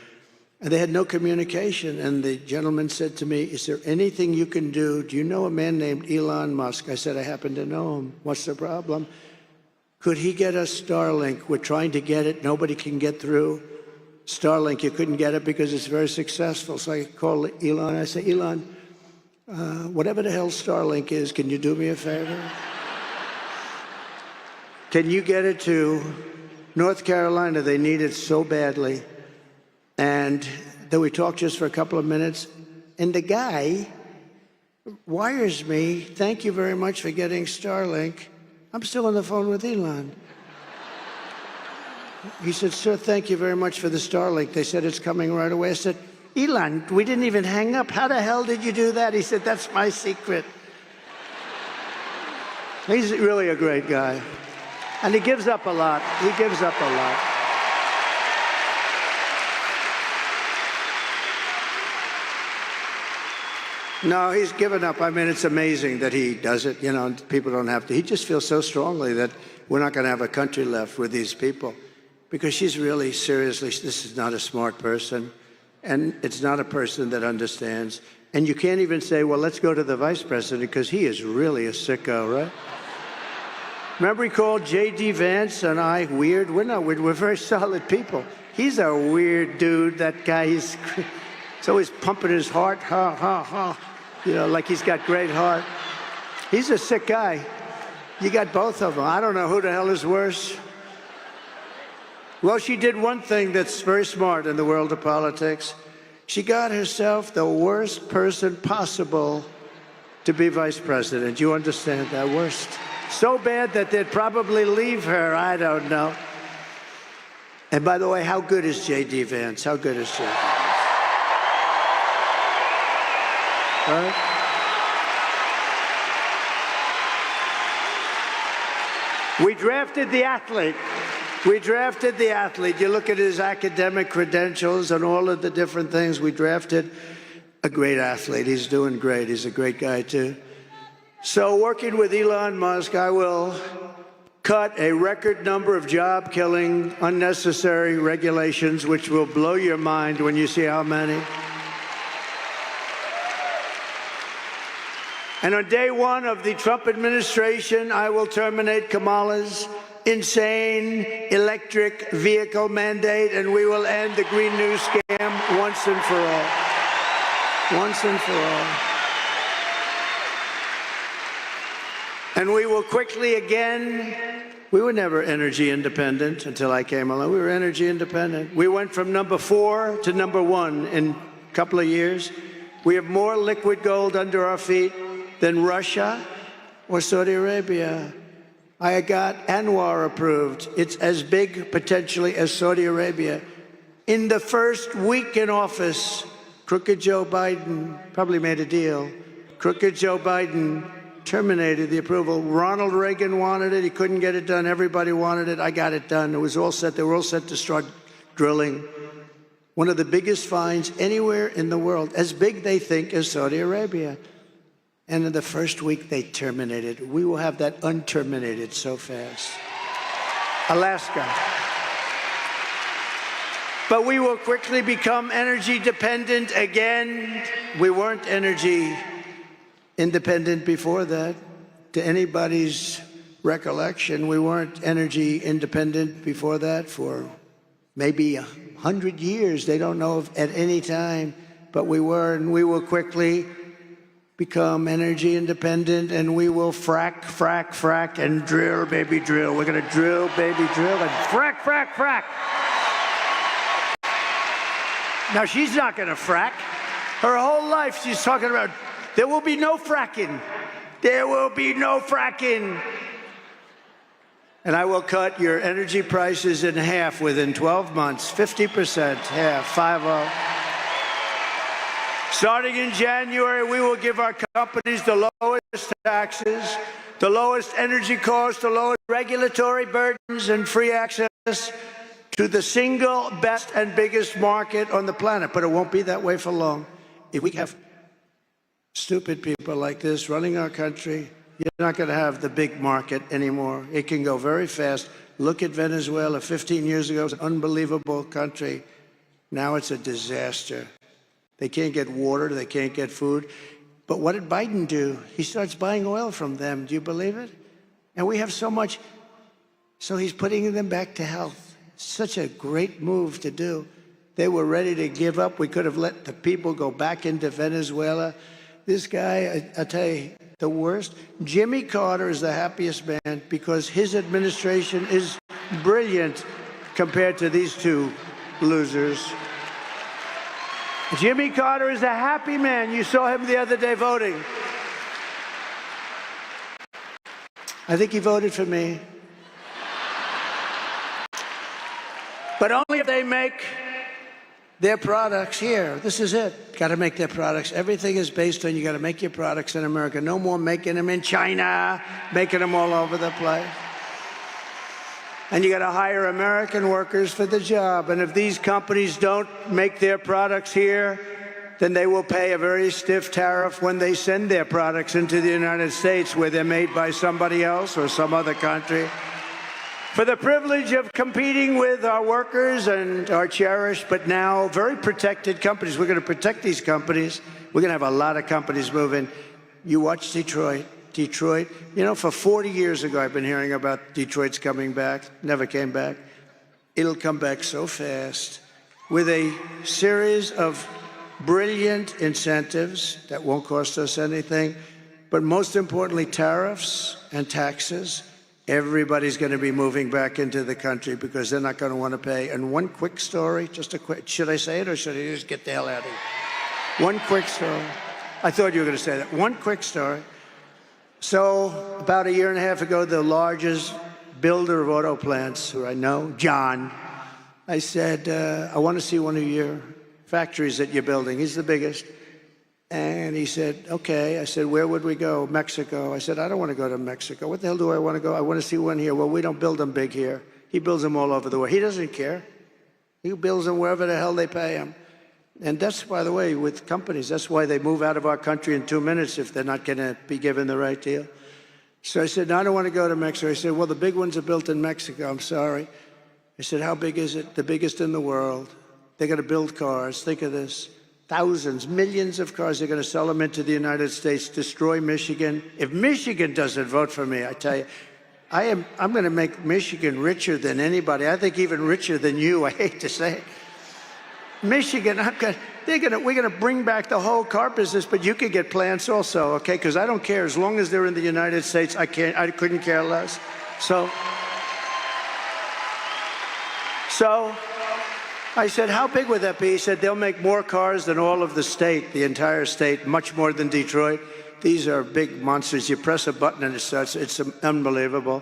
Speaker 2: And they had no communication. And the gentleman said to me, is there anything you can do? Do you know a man named Elon Musk? I said, I happen to know him. What's the problem? Could he get us Starlink? We're trying to get it. Nobody can get through. Starlink, you couldn't get it because it's very successful. So I called Elon. I said, Elon, whatever the hell Starlink is, can you do me a favor? Can you get it to North Carolina? They need it so badly. And then we talked just for a couple of minutes. And the guy wires me, thank you very much for getting Starlink. I'm still on the phone with Elon. He said, sir, thank you very much for the Starlink. They said it's coming right away. I said, Elon, we didn't even hang up. How the hell did you do that? He said, that's my secret. He's really a great guy. And he gives up a lot. He gives up a lot. No, he's given up. I mean, it's amazing that he does it. You know, people don't have to. He just feels so strongly that we're not going to have a country left with these people. Because she's really, seriously, this is not a smart person. And it's not a person that understands. And you can't even say, well, let's go to the vice president, because he is really a sicko, right? Remember he called J.D. Vance and I weird? We're not weird. We're very solid people. He's a weird dude, that guy. He's always pumping his heart, ha, ha, ha. You know, like he's got great heart. He's a sick guy. You got both of them. I don't know who the hell is worse. Well, she did one thing that's very smart in the world of politics. She got herself the worst person possible to be vice president. You understand that? Worst. So bad that they'd probably leave her. I don't know. And by the way, how good is J.D. Vance? How good is J.D. Right? We drafted the athlete. We drafted the athlete. You look at his academic credentials and all of the different things. We drafted a great athlete. He's doing great. He's a great guy, too. So working with Elon Musk, I will cut a record number of job-killing, unnecessary regulations, which will blow your mind when you see how many. And on day one of the Trump administration, I will terminate Kamala's insane electric vehicle mandate, and we will end the Green New scam once and for all. Once and for all. And we will quickly again, we were never energy independent until I came along. We were energy independent. We went from number 4 to number 1 in a couple of years. We have more liquid gold under our feet than Russia or Saudi Arabia. I got Anwar approved. It's as big potentially as Saudi Arabia. In the first week in office, crooked Joe Biden probably made a deal. Crooked Joe Biden terminated the approval. Ronald Reagan wanted it. He couldn't get it done. Everybody wanted it. I got it done. It was all set. They were all set to start drilling. One of the biggest finds anywhere in the world, as big, they think, as Saudi Arabia. And in the first week, they terminated. We will have that unterminated so fast. Alaska. But we will quickly become energy dependent again. We weren't energy independent before that. To anybody's recollection, we weren't energy independent before that for maybe 100 years. They don't know if at any time, but we were, and we will quickly become energy independent, and we will frack, frack, frack, and drill, baby, drill. We're going to drill, baby, drill, and frack, frack, frack. Now, she's not going to frack. Her whole life, she's talking about, there will be no fracking. There will be no fracking. And I will cut your energy prices in half within 12 months, 50%, half, 5-0. Starting in January, we will give our companies the lowest taxes, the lowest energy costs, the lowest regulatory burdens, and free access to the single best and biggest market on the planet. But it won't be that way for long. If we have stupid people like this running our country, you're not going to have the big market anymore. It can go very fast. Look at Venezuela. 15 years ago, it was an unbelievable country. Now it's a disaster. They can't get water, they can't get food. But what did Biden do? He starts buying oil from them. Do you believe it? And we have so much. So he's putting them back to health. Such a great move to do. They were ready to give up. We could have let the people go back into Venezuela. This guy, I tell you, the worst. Jimmy Carter is the happiest man because his administration is brilliant compared to these two losers. Jimmy Carter is a happy man. You saw him the other day voting. I think he voted for me. But only if they make their products here. This is it. Got to make their products. Everything is based on you got to make your products in America. No more making them in China, making them all over the place. And you got to hire American workers for the job. And if these companies don't make their products here, then they will pay a very stiff tariff when they send their products into the United States, where they're made by somebody else or some other country. For the privilege of competing with our workers and our cherished, but now very protected companies. We're going to protect these companies. We're going to have a lot of companies moving. You watch Detroit. Detroit, you know, for 40 years ago, I've been hearing about Detroit's coming back. Never came back. It'll come back so fast with a series of brilliant incentives that won't cost us anything, but most importantly, tariffs and taxes. Everybody's going to be moving back into the country because they're not going to want to pay. And one quick story, just a quick, should I say it or should I just get the hell out of here? One quick story. I thought you were going to say that. One quick story. So about a year and a half ago, the largest builder of auto plants, who I know, John, I said, I want to see one of your factories that you're building. He's the biggest. And he said, okay. I said, where would we go? Mexico. I said, I don't want to go to Mexico. What the hell do I want to go? I want to see one here. Well, we don't build them big here. He builds them all over the world. He doesn't care. He builds them wherever the hell they pay him. And that's, by the way, with companies, that's why they move out of our country in 2 minutes if they're not going to be given the right deal. So I said, no, I don't want to go to Mexico. He said, well, the big ones are built in Mexico. I'm sorry. I said, how big is it? The biggest in the world. They're going to build cars. Think of this. Thousands, millions of cars. They're going to sell them into the United States, destroy Michigan. If Michigan doesn't vote for me, I tell you, I'm going to make Michigan richer than anybody. I think even richer than you. I hate to say it. Michigan, we're going to bring back the whole car business, but you could get plants also, okay? Because I don't care. As long as they're in the United States, I couldn't care less. So I said, how big would that be? He said, they'll make more cars than all of the state, the entire state, much more than Detroit. These are big monsters. You press a button and it starts. It's unbelievable.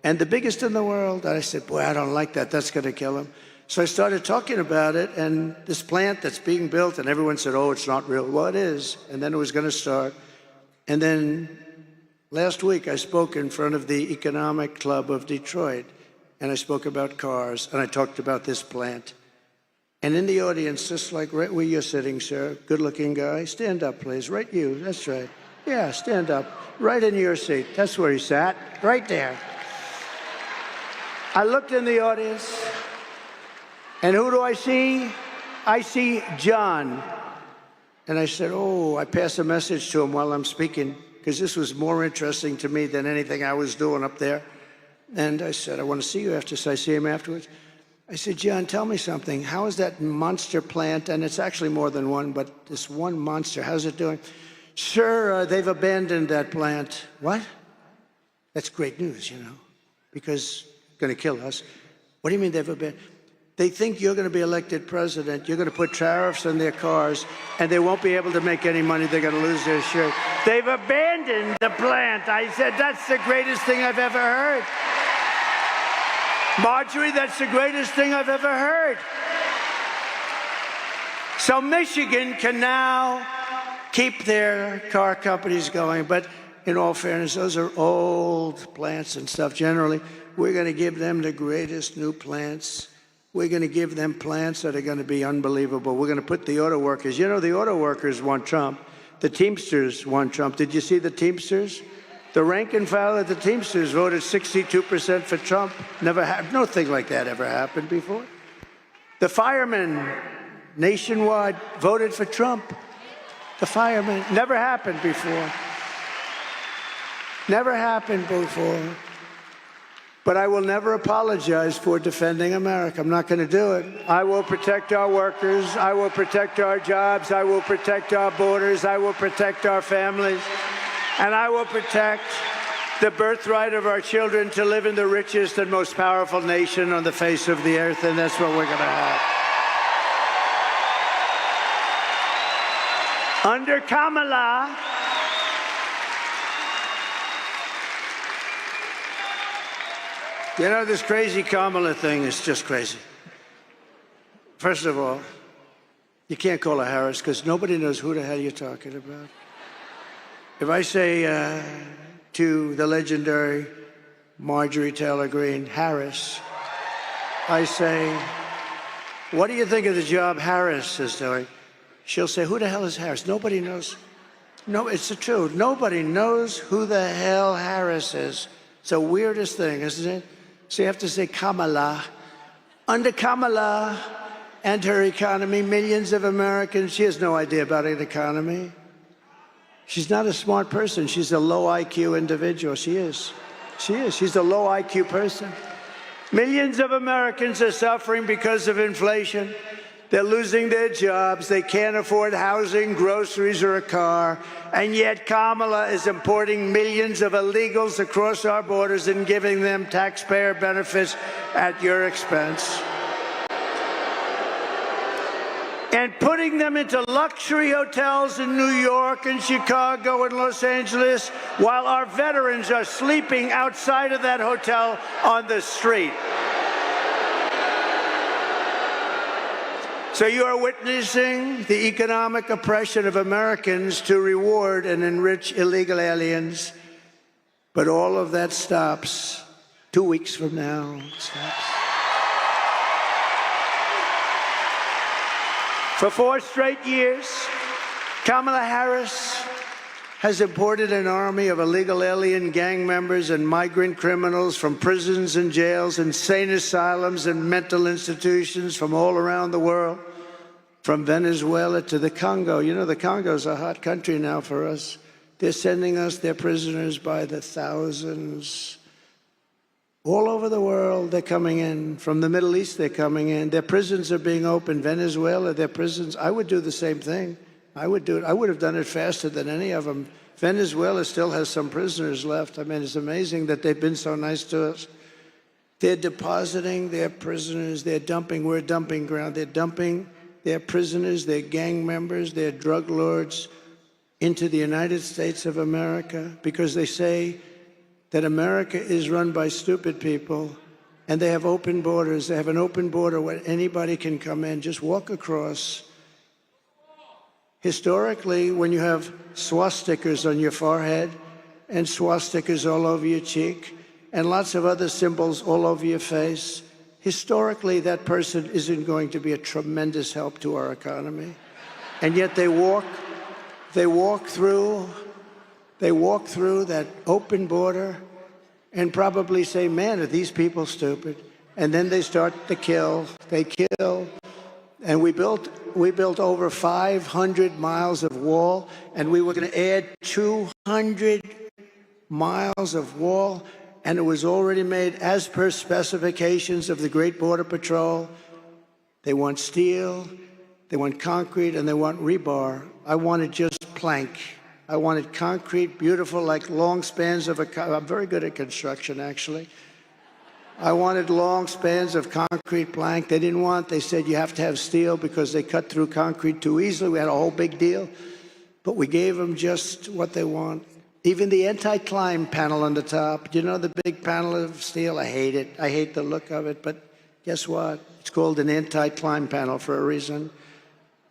Speaker 2: And the biggest in the world. And I said, boy, I don't like that. That's going to kill him. So I started talking about it, and this plant that's being built, and everyone said, oh, it's not real. Well, it is. And then it was going to start. And then last week, I spoke in front of the Economic Club of Detroit, and I spoke about cars, and I talked about this plant. And in the audience, just like right where you're sitting, sir, good-looking guy, stand up, please. Right you, that's right. Yeah, stand up. Right in your seat. That's where he sat, right there. I looked in the audience. And who do I see? I see John. And I said, oh, I passed a message to him while I'm speaking, because this was more interesting to me than anything I was doing up there. And I said, I want to see you after, so I see him afterwards. I said, John, tell me something. How is that monster plant, and it's actually more than one, but this one monster, how's it doing? Sir, they've abandoned that plant. What? That's great news, you know, because it's going to kill us. What do you mean they've abandoned? They think you're going to be elected president. You're going to put tariffs on their cars, and they won't be able to make any money. They're going to lose their shirt. They've abandoned the plant. I said, that's the greatest thing I've ever heard. Marjorie, that's the greatest thing I've ever heard. So Michigan can now keep their car companies going. But in all fairness, those are old plants and stuff. Generally, we're going to give them the greatest new plants. We're going to give them plants that are going to be unbelievable. We're going to put the auto workers. You know, the auto workers want Trump. The Teamsters want Trump. Did you see the Teamsters? The rank and file of the Teamsters voted 62% for Trump. Never happened. Nothing like that ever happened before. The firemen nationwide voted for Trump. The firemen. Never happened before. Never happened before. But I will never apologize for defending America. I'm not going to do it. I will protect our workers. I will protect our jobs. I will protect our borders. I will protect our families. And I will protect the birthright of our children to live in the richest and most powerful nation on the face of the earth. And that's what we're going to have. Under Kamala, you know, this crazy Kamala thing is just crazy. First of all, you can't call her Harris because nobody knows who the hell you're talking about. If I say to the legendary Marjorie Taylor Greene, Harris, I say, what do you think of the job Harris is doing? She'll say, who the hell is Harris? Nobody knows. No, it's the truth. Nobody knows who the hell Harris is. It's the weirdest thing, isn't it? So you have to say Kamala. Under Kamala and her economy, millions of Americans, she has no idea about an economy. She's not a smart person. She's a low IQ individual. She is. She is. She's a low IQ person. Millions of Americans are suffering because of inflation. They're losing their jobs. They can't afford housing, groceries, or a car. And yet Kamala is importing millions of illegals across our borders and giving them taxpayer benefits at your expense. And putting them into luxury hotels in New York and Chicago and Los Angeles while our veterans are sleeping outside of that hotel on the street. So you are witnessing the economic oppression of Americans to reward and enrich illegal aliens. But all of that stops 2 weeks from now. It stops. For 4 straight years, Kamala Harris has imported an army of illegal alien gang members and migrant criminals from prisons and jails, insane asylums and mental institutions from all around the world, from Venezuela to the Congo. You know, the Congo is a hot country now for us. They're sending us their prisoners by the thousands. All over the world, they're coming in. From the Middle East, they're coming in. Their prisons are being opened. Venezuela, their prisons. I would do the same thing. I would do it. I would have done it faster than any of them. Venezuela still has some prisoners left. I mean, it's amazing that they've been so nice to us. They're depositing their prisoners. They're dumping. We're a dumping ground. They're dumping their prisoners, their gang members, their drug lords into the United States of America because they say that America is run by stupid people and they have open borders. They have an open border where anybody can come in, just walk across. Historically, when you have swastikas on your forehead and swastikas all over your cheek and lots of other symbols all over your face, historically that person isn't going to be a tremendous help to our economy. And yet they walk through that open border and probably say, man, are these people stupid? And then they start to kill. They kill. And we built over 500 miles of wall, and we were going to add 200 miles of wall, and it was already made as per specifications of the Great Border Patrol. They want steel, they want concrete, and they want rebar. I wanted just plank. I wanted concrete, beautiful, like long spans of I'm very good at construction, actually. I wanted long spans of concrete plank. They didn't want, they said you have to have steel because they cut through concrete too easily. We had a whole big deal, but we gave them just what they want. Even the anti-climb panel on the top, do you know the big panel of steel? I hate it. I hate the look of it, but guess what? It's called an anti-climb panel for a reason.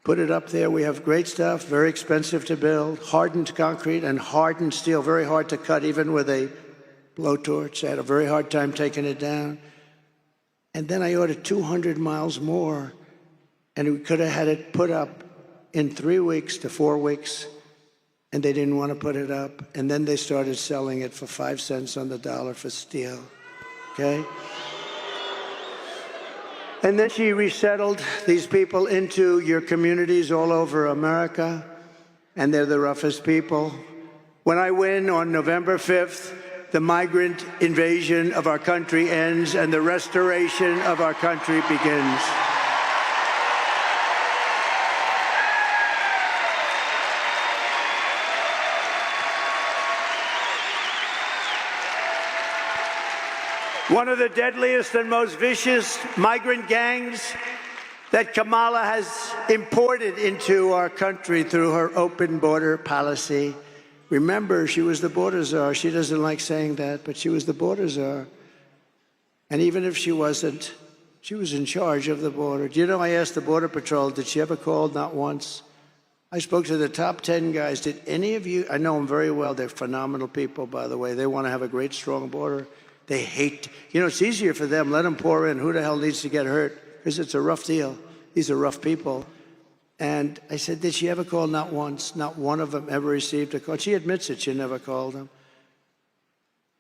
Speaker 2: Put it up there. We have great stuff, very expensive to build, hardened concrete and hardened steel, very hard to cut, even with a blowtorch. I had a very hard time taking it down. And then I ordered 200 miles more, and we could have had it put up in 3 weeks to 4 weeks, and they didn't want to put it up. And then they started selling it for 5 cents on the dollar for steel, okay? And then she resettled these people into your communities all over America, and they're the roughest people. When I win on November 5th, the migrant invasion of our country ends and the restoration of our country begins. One of the deadliest and most vicious migrant gangs that Kamala has imported into our country through her open border policy. Remember, she was the border czar. She doesn't like saying that, but she was the border czar. And even if she wasn't, she was in charge of the border. Do you know, I asked the Border Patrol, did she ever call? Not once. I spoke to the top 10 guys. Did any of you, I know them very well. They're phenomenal people, by the way. They want to have a great, strong border. They hate, you know, it's easier for them. Let them pour in. Who the hell needs to get hurt? Because it's a rough deal. These are rough people. And I said, did she ever call? Not once. Not one of them ever received a call. She admits it. She never called them.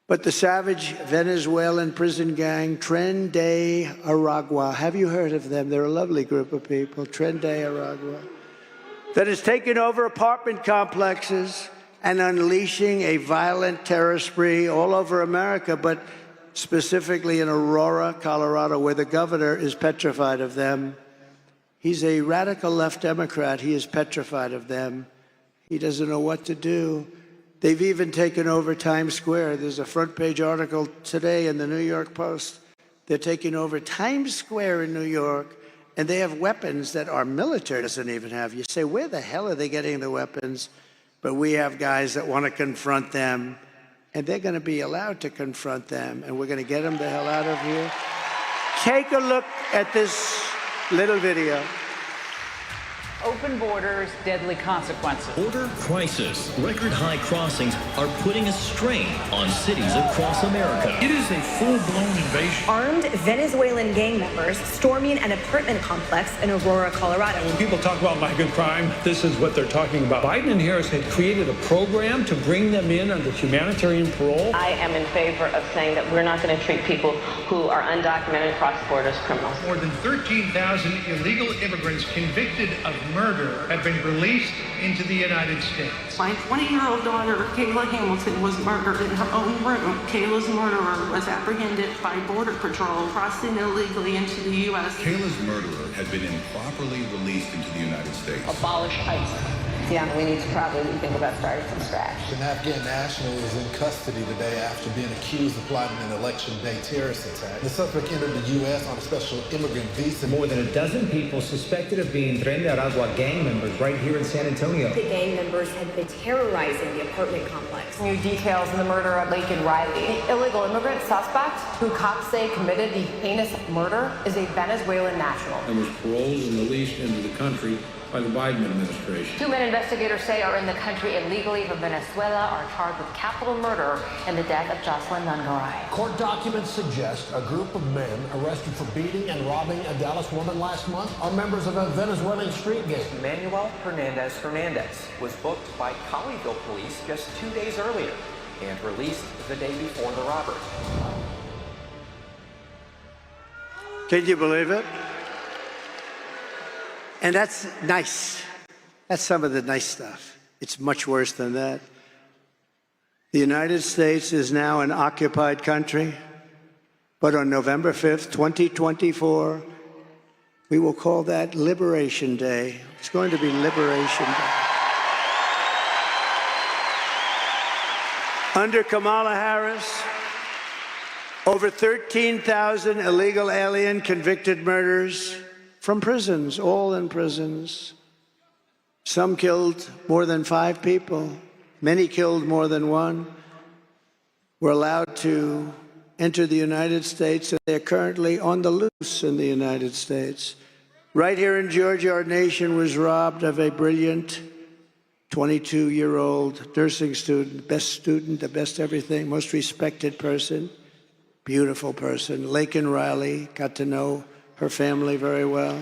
Speaker 2: But the savage Venezuelan prison gang, Tren de Aragua, have you heard of them? They're a lovely group of people, Tren de Aragua, that has taken over apartment complexes and unleashing a violent terror spree all over America, but specifically in Aurora, Colorado, where the governor is petrified of them. He's a radical left Democrat. He is petrified of them. He doesn't know what to do. They've even taken over Times Square. There's a front page article today in the New York Post. They're taking over Times Square in New York, and they have weapons that our military doesn't even have. You say, where the hell are they getting the weapons? But we have guys that want to confront them, and they're going to be allowed to confront them, and we're going to get them the hell out of here. Take a look at this little video.
Speaker 8: Open borders, deadly consequences.
Speaker 11: Border crisis. Record high crossings are putting a strain on cities across America.
Speaker 1: It is a full-blown invasion.
Speaker 3: Armed Venezuelan gang members storming an apartment complex in Aurora, Colorado.
Speaker 1: When people talk about migrant crime, this is what they're talking about. Biden and Harris had created a program to bring them in under humanitarian parole.
Speaker 6: I am in favor of saying that we're not going to treat people who are undocumented cross-border as criminals.
Speaker 1: More than 13,000 illegal immigrants convicted of murder have been released into the United States.
Speaker 12: My 20-year-old daughter, Kayla Hamilton, was murdered in her own room. Kayla's murderer was apprehended by Border Patrol crossing illegally into the U.S.
Speaker 13: Kayla's murderer had been improperly released into the United States.
Speaker 6: Abolish ICE. Yeah, we need to probably think about starting from scratch.
Speaker 14: An Afghan national is in custody today after being accused of plotting an election day terrorist attack. The suspect entered the U.S. on a special immigrant visa.
Speaker 15: More than a dozen people suspected of being Tren de Aragua gang members right here in San Antonio.
Speaker 3: The gang members had been terrorizing the apartment complex.
Speaker 4: New details in the murder of Laken Riley. The illegal immigrant suspect, who cops say committed the heinous murder, is a Venezuelan national.
Speaker 16: And was paroled and released into the country by the Biden administration.
Speaker 3: 2 men investigators say are in the country illegally from Venezuela are charged with capital murder in the death of Jocelyn Nungaray.
Speaker 17: Court documents suggest a group of men arrested for beating and robbing a Dallas woman last month are members of a Venezuelan street gang.
Speaker 18: Manuel Hernandez was booked by Colleyville police just 2 days earlier and released the day before the robbery.
Speaker 2: Can you believe it? And that's nice. That's some of the nice stuff. It's much worse than that. The United States is now an occupied country, but on November 5th, 2024, we will call that Liberation Day. It's going to be Liberation Day. Under Kamala Harris, over 13,000 illegal alien convicted murders from prisons, all in prisons. Some killed more than 5 people. Many killed more than 1. Were allowed to enter the United States, and they're currently on the loose in the United States. Right here in Georgia, our nation was robbed of a brilliant 22-year-old nursing student, the best everything, most respected person, beautiful person. Laken Riley, got to know her family very well.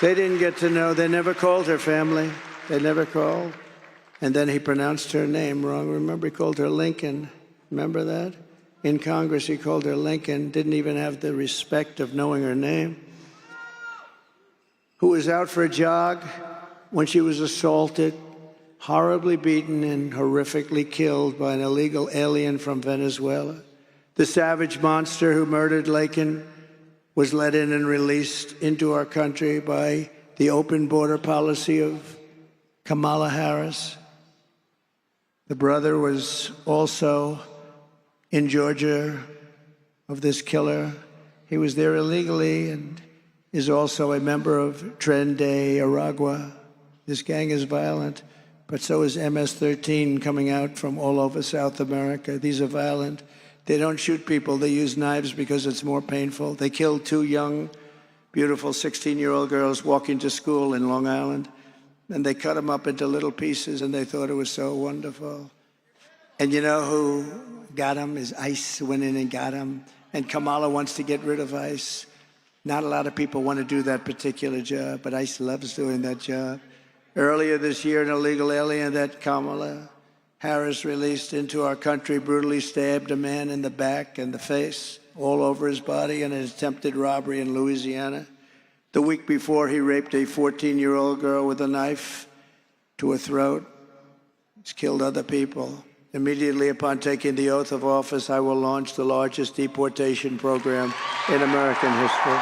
Speaker 2: They didn't get to know, they never called her family. They never called. And then he pronounced her name wrong. Remember, he called her Lincoln. Remember that? In Congress, he called her Lincoln, didn't even have the respect of knowing her name. Who was out for a jog when she was assaulted, horribly beaten, and horrifically killed by an illegal alien from Venezuela. The savage monster who murdered Laken was let in and released into our country by the open border policy of Kamala Harris. The brother was also in Georgia of this killer. He was there illegally and is also a member of Tren de Aragua. This gang is violent, but so is MS-13 coming out from all over South America. These are violent. They don't shoot people. They use knives because it's more painful. They killed 2 young, beautiful 16-year-old girls walking to school in Long Island, and they cut them up into little pieces, and they thought it was so wonderful. And you know who got them is ICE went in and got them, and Kamala wants to get rid of ICE. Not a lot of people want to do that particular job, but ICE loves doing that job. Earlier this year, an illegal alien that Kamala Harris released into our country brutally stabbed a man in the back and the face, all over his body, in an attempted robbery in Louisiana. The week before, he raped a 14-year-old girl with a knife to her throat. He's killed other people. Immediately upon taking the oath of office, I will launch the largest deportation program in American history.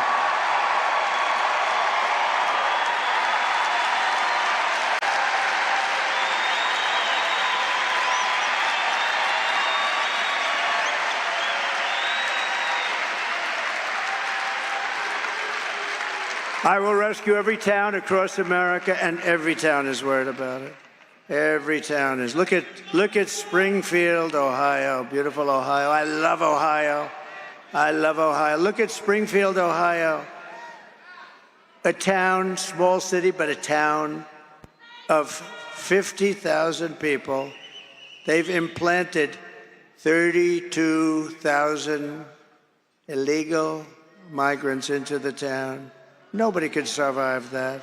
Speaker 2: I will rescue every town across America, and every town is worried about it. Every town is. Look at Springfield, Ohio, beautiful Ohio. I love Ohio. I love Ohio. Look at Springfield, Ohio. a town, small city, but a town of 50,000 people. They've implanted 32,000 illegal migrants into the town. Nobody could survive that.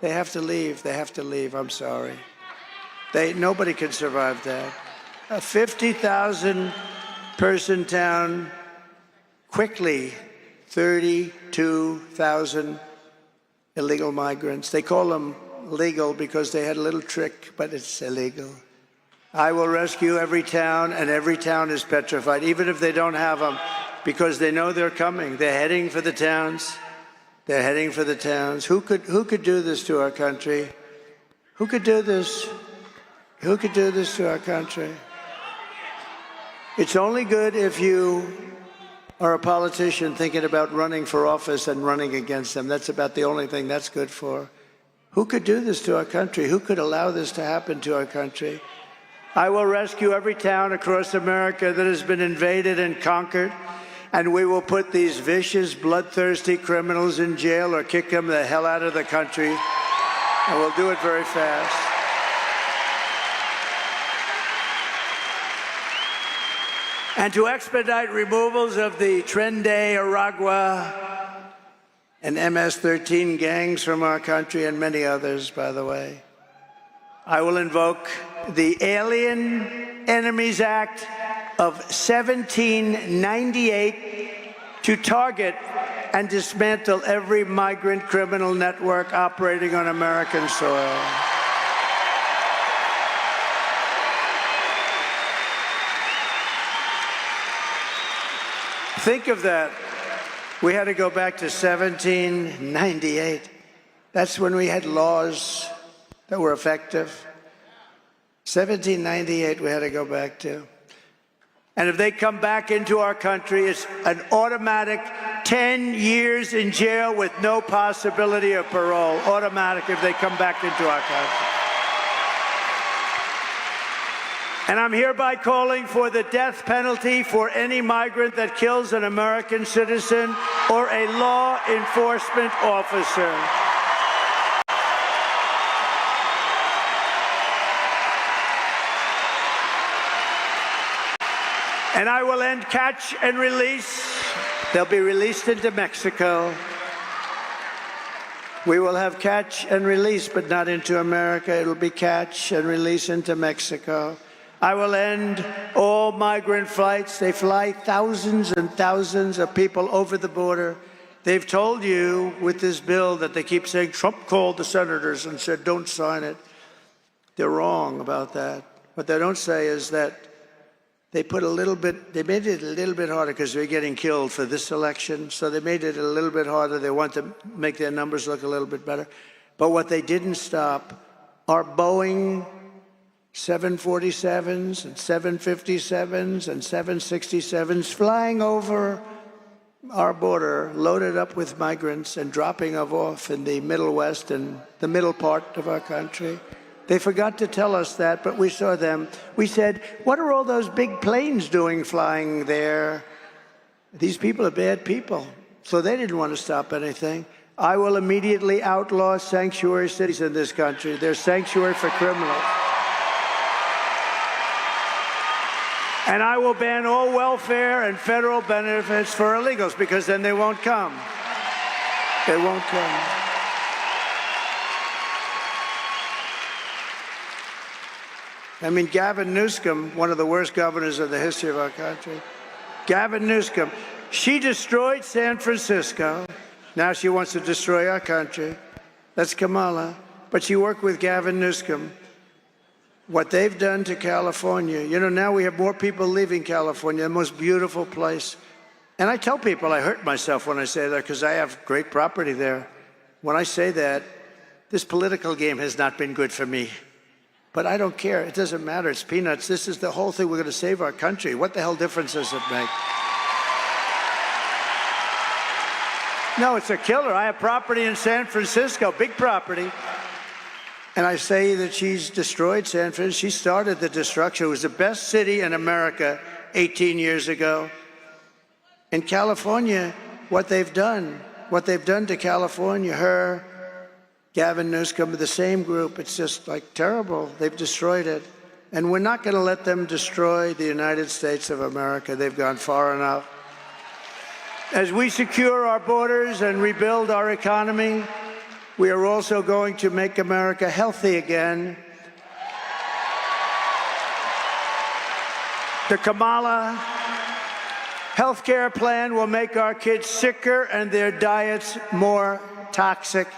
Speaker 2: They have to leave. They have to leave. I'm sorry. Nobody can survive that. A 50,000 person town, quickly 32,000 illegal migrants. They call them legal because they had a little trick, but it's illegal. I will rescue every town, and every town is petrified, even if they don't have them, because they know they're coming. They're heading for the towns. They're heading for the towns. Who could do this to our country? Who could do this? Who could do this to our country? It's only good if you are a politician thinking about running for office and running against them. That's about the only thing that's good for. Who could do this to our country? Who could allow this to happen to our country? I will rescue every town across America that has been invaded and conquered, and we will put these vicious, bloodthirsty criminals in jail or kick them the hell out of the country, and we'll do it very fast. And to expedite removals of the Tren Aragua and MS-13 gangs from our country, and many others, by the way, I will invoke the Alien Enemies Act of 1798 to target and dismantle every migrant criminal network operating on American soil. Think of that. We had to go back to 1798. That's when we had laws that were effective. 1798 we had to go back to. And if they come back into our country, it's an automatic 10 years in jail with no possibility of parole. Automatic if they come back into our country. And I'm hereby calling for the death penalty for any migrant that kills an American citizen or a law enforcement officer. And I will end catch and release. They'll be released into Mexico. We will have catch and release, but not into America. It'll be catch and release into Mexico. I will end all migrant flights. They fly thousands and thousands of people over the border. They've told you with this bill that they keep saying Trump called the senators and said, don't sign it. They're wrong about that. What they don't say is that they made it a little bit harder because they're getting killed for this election. So they made it a little bit harder. They want to make their numbers look a little bit better. But what they didn't stop are Boeing 747s and 757s and 767s flying over our border, loaded up with migrants and dropping them off in the Middle West and the middle part of our country. They forgot to tell us that, but we saw them. We said, what are all those big planes doing flying there? These people are bad people. So they didn't want to stop anything. I will immediately outlaw sanctuary cities in this country. They're sanctuary for criminals. And I will ban all welfare and federal benefits for illegals, because then they won't come. They won't come. I mean, Gavin Newsom, one of the worst governors in the history of our country. Gavin Newsom, she destroyed San Francisco. Now she wants to destroy our country. That's Kamala. But she worked with Gavin Newsom. What they've done to California, you know, now we have more people leaving California, the most beautiful place. And I tell people I hurt myself when I say that because I have great property there. When I say that, this political game has not been good for me. But I don't care. It doesn't matter. It's peanuts. This is the whole thing. We're going to save our country. What the hell difference does it make? No, it's a killer. I have property in San Francisco, big property. And I say that she's destroyed San Francisco. She started the destruction. It was the best city in America 18 years ago. In California, what they've done what they've done to California, her, Gavin Newsom, the same group, it's just like terrible. They've destroyed it. And we're not going to let them destroy the United States of America. They've gone far enough. As we secure our borders and rebuild our economy, we are also going to make America healthy again. The Kamala health care plan will make our kids sicker and their diets more toxic.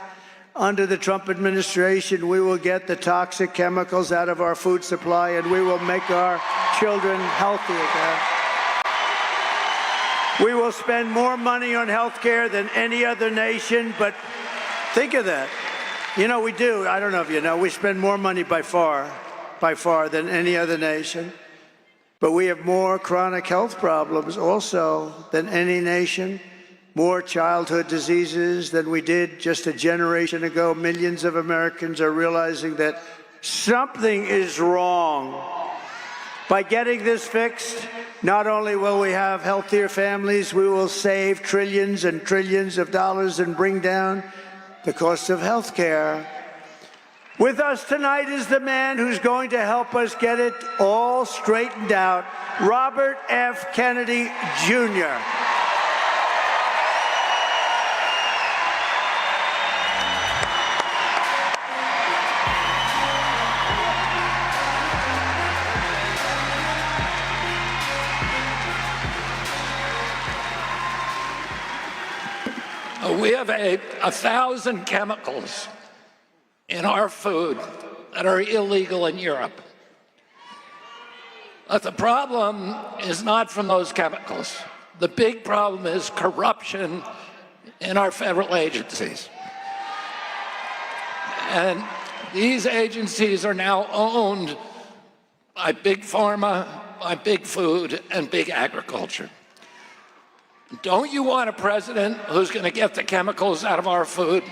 Speaker 2: Under the Trump administration, we will get the toxic chemicals out of our food supply, and we will make our children healthy again. We will spend more money on health care than any other nation, but think of that. You know, we do. I don't know if you know. We spend more money by far than any other nation. But we have more chronic health problems also than any nation, more childhood diseases than we did just a generation ago. Millions of Americans are realizing that something is wrong. By getting this fixed, not only will we have healthier families, we will save trillions and trillions of dollars and bring down the cost of health care. With us tonight is the man who's going to help us get it all straightened out, Robert F. Kennedy, Jr.
Speaker 19: We have 1,000 chemicals in our food that are illegal in Europe. But the problem is not from those chemicals. The big problem is corruption in our federal agencies. And these agencies are now owned by big pharma, by big food, and big agriculture. Don't you want a president who's going to get the chemicals out of our food?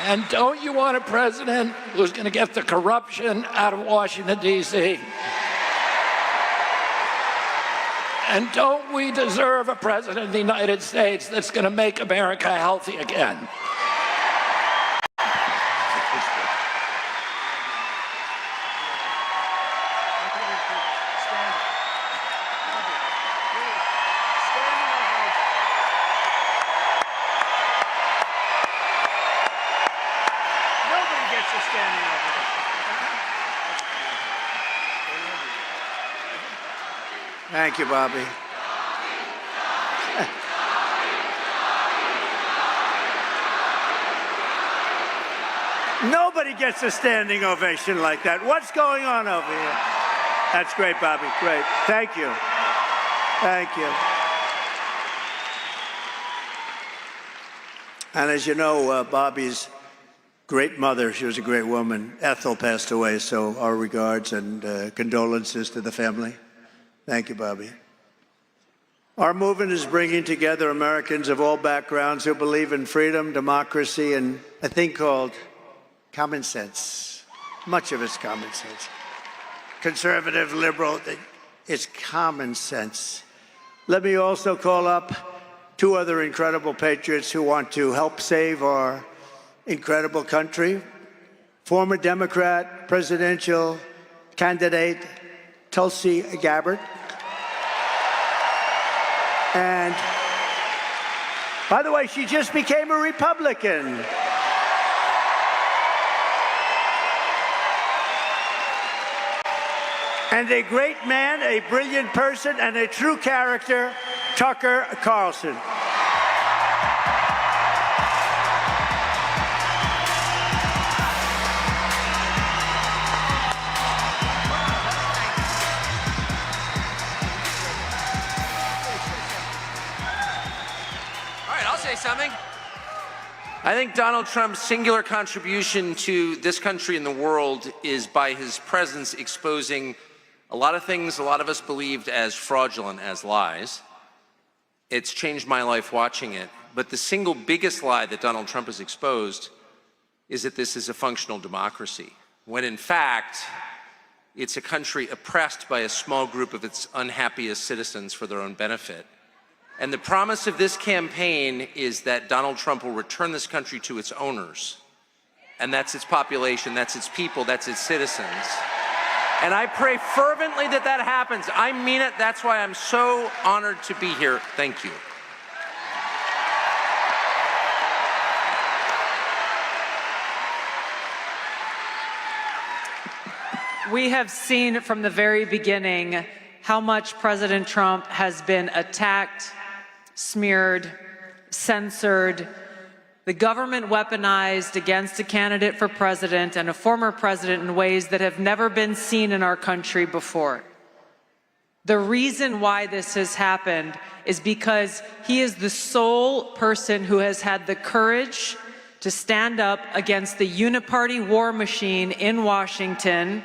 Speaker 19: And don't you want a president who's going to get the corruption out of Washington, D.C.? And don't we deserve a president of the United States that's going to make America healthy again?
Speaker 2: Thank you, Bobby. Nobody gets a standing ovation like that. What's going on over here? That's great, Bobby. Great. Thank you. Thank you. And as you know, Bobby's great mother, she was a great woman, Ethel, passed away, so our regards and condolences to the family. Thank you, Bobby. Our movement is bringing together Americans of all backgrounds who believe in freedom, democracy, and a thing called common sense. Much of it's common sense. Conservative, liberal, it's common sense. Let me also call up two other incredible patriots who want to help save our incredible country. Former Democrat presidential candidate Tulsi Gabbard. And by the way, she just became a Republican. And a great man, a brilliant person, and a true character, Tucker Carlson.
Speaker 20: Something? I think Donald Trump's singular contribution to this country and the world is by his presence exposing a lot of things a lot of us believed as fraudulent, as lies. It's changed my life watching it. But the single biggest lie that Donald Trump has exposed is that this is a functional democracy, when in fact, It's a country oppressed by a small group of its unhappiest citizens for their own benefit. And the promise of this campaign is that Donald Trump will return this country to its owners. And that's its population, that's its people, that's its citizens. And I pray fervently that that happens. I mean it. That's why I'm so honored to be here. Thank you.
Speaker 21: We have seen from the very beginning how much President Trump has been attacked, smeared, censored, the government weaponized against a candidate for president and a former president in ways that have never been seen in our country before. The reason why this has happened is because he is the sole person who has had the courage to stand up against the uniparty war machine in Washington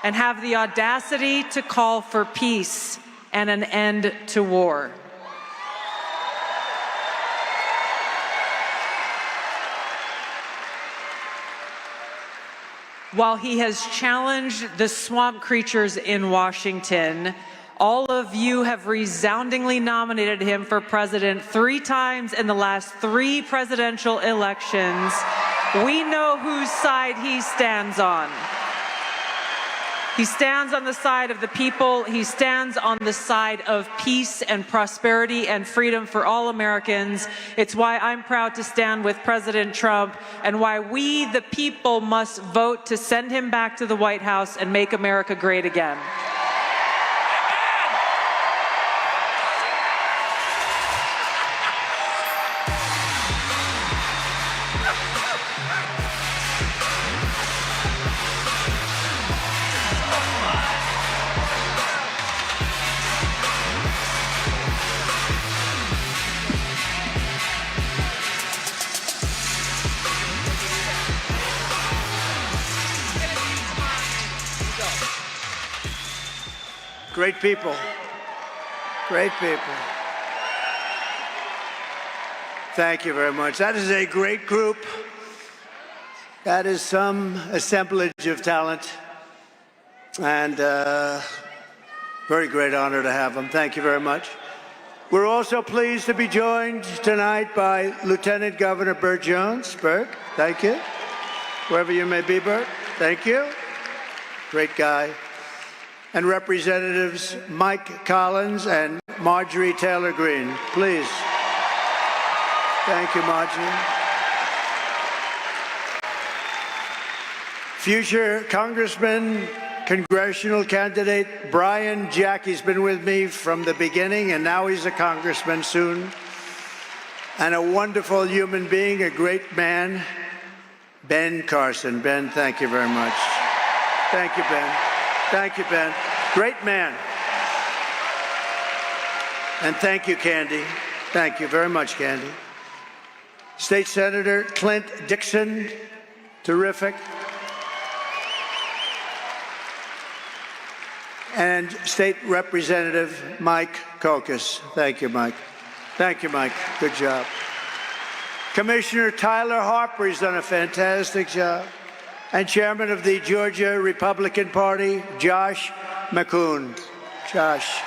Speaker 21: and have the audacity to call for peace and an end to war. While he has challenged the swamp creatures in Washington, all of you have resoundingly nominated him for president 3 times in the last 3 presidential elections. We know whose side he stands on. He stands on the side of the people. He stands on the side of peace and prosperity and freedom for all Americans. It's why I'm proud to stand with President Trump and why we, the people, must vote to send him back to the White House and make America great again.
Speaker 2: Great people. Great people. Thank you very much. That is a great group. That is some assemblage of talent. And very great honor to have them. Thank you very much. We're also pleased to be joined tonight by Lieutenant Governor Burt Jones. Burt, thank you. Wherever you may be, Burt, thank you. Great guy. And Representatives Mike Collins and Marjorie Taylor Greene, please. Thank you, Marjorie. Future Congressman, congressional candidate Brian Jack. He's been with me from the beginning, and now he's a congressman soon. And a wonderful human being, a great man, Ben Carson. Ben, thank you very much. Thank you, Ben. Thank you, Ben. Great man. And thank you, Candy. Thank you very much, Candy. State Senator Clint Dixon, terrific. And State Representative Mike Kokas. Thank you, Mike. Thank you, Mike. Good job. Commissioner Tyler Harper, he's done a fantastic job. And Chairman of the Georgia Republican Party, Josh McCoon. Josh.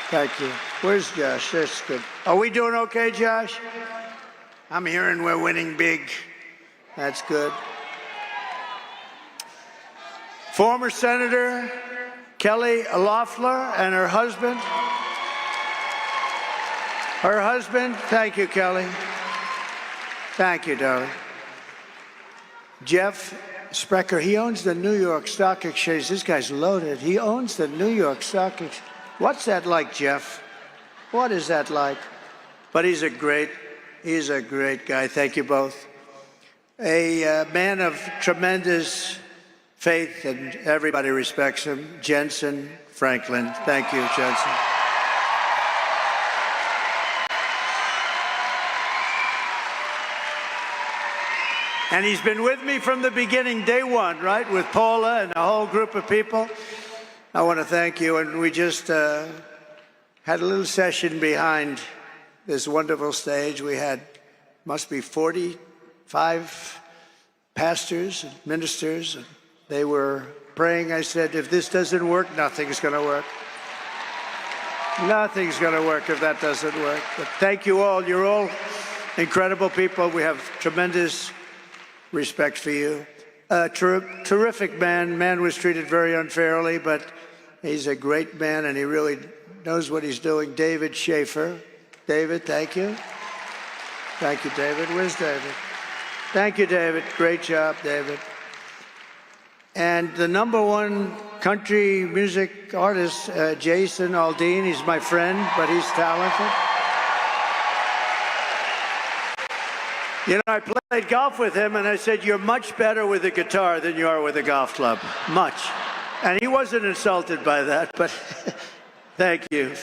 Speaker 2: Thank you. Where's Josh? That's good. Are we doing okay, Josh? I'm hearing we're winning big. That's good. Former Senator Kelly Loeffler and her husband. Her husband. Thank you, Kelly. Thank you, darling. Jeff Sprecher, he owns the New York Stock Exchange. This guy's loaded. He owns the New York Stock Exchange. What's that like, Jeff? What is that like? But he's a great guy. Thank you both. A man of tremendous faith, and everybody respects him, Jensen Franklin. Thank you, Jensen. And he's been with me from the beginning, day one, right, with Paula and a whole group of people. I want to thank you. And we just had a little session behind this wonderful stage. We had, must be 45 pastors and ministers and They were praying. I said, if this doesn't work, nothing's going to work. Nothing's going to work if that doesn't work. But thank you all. You're all incredible people. We have tremendous respect for you. Terrific man. Man was treated very unfairly, but he's a great man, and he really knows what he's doing. David Schaefer. David, thank you. Thank you, David. Where's David? Thank you, David. Great job, David. And the #1 country music artist, Jason Aldean. He's my friend, but he's talented. You know, I played golf with him, and I said, you're much better with a guitar than you are with a golf club. Much. And he wasn't insulted by that, but thank you.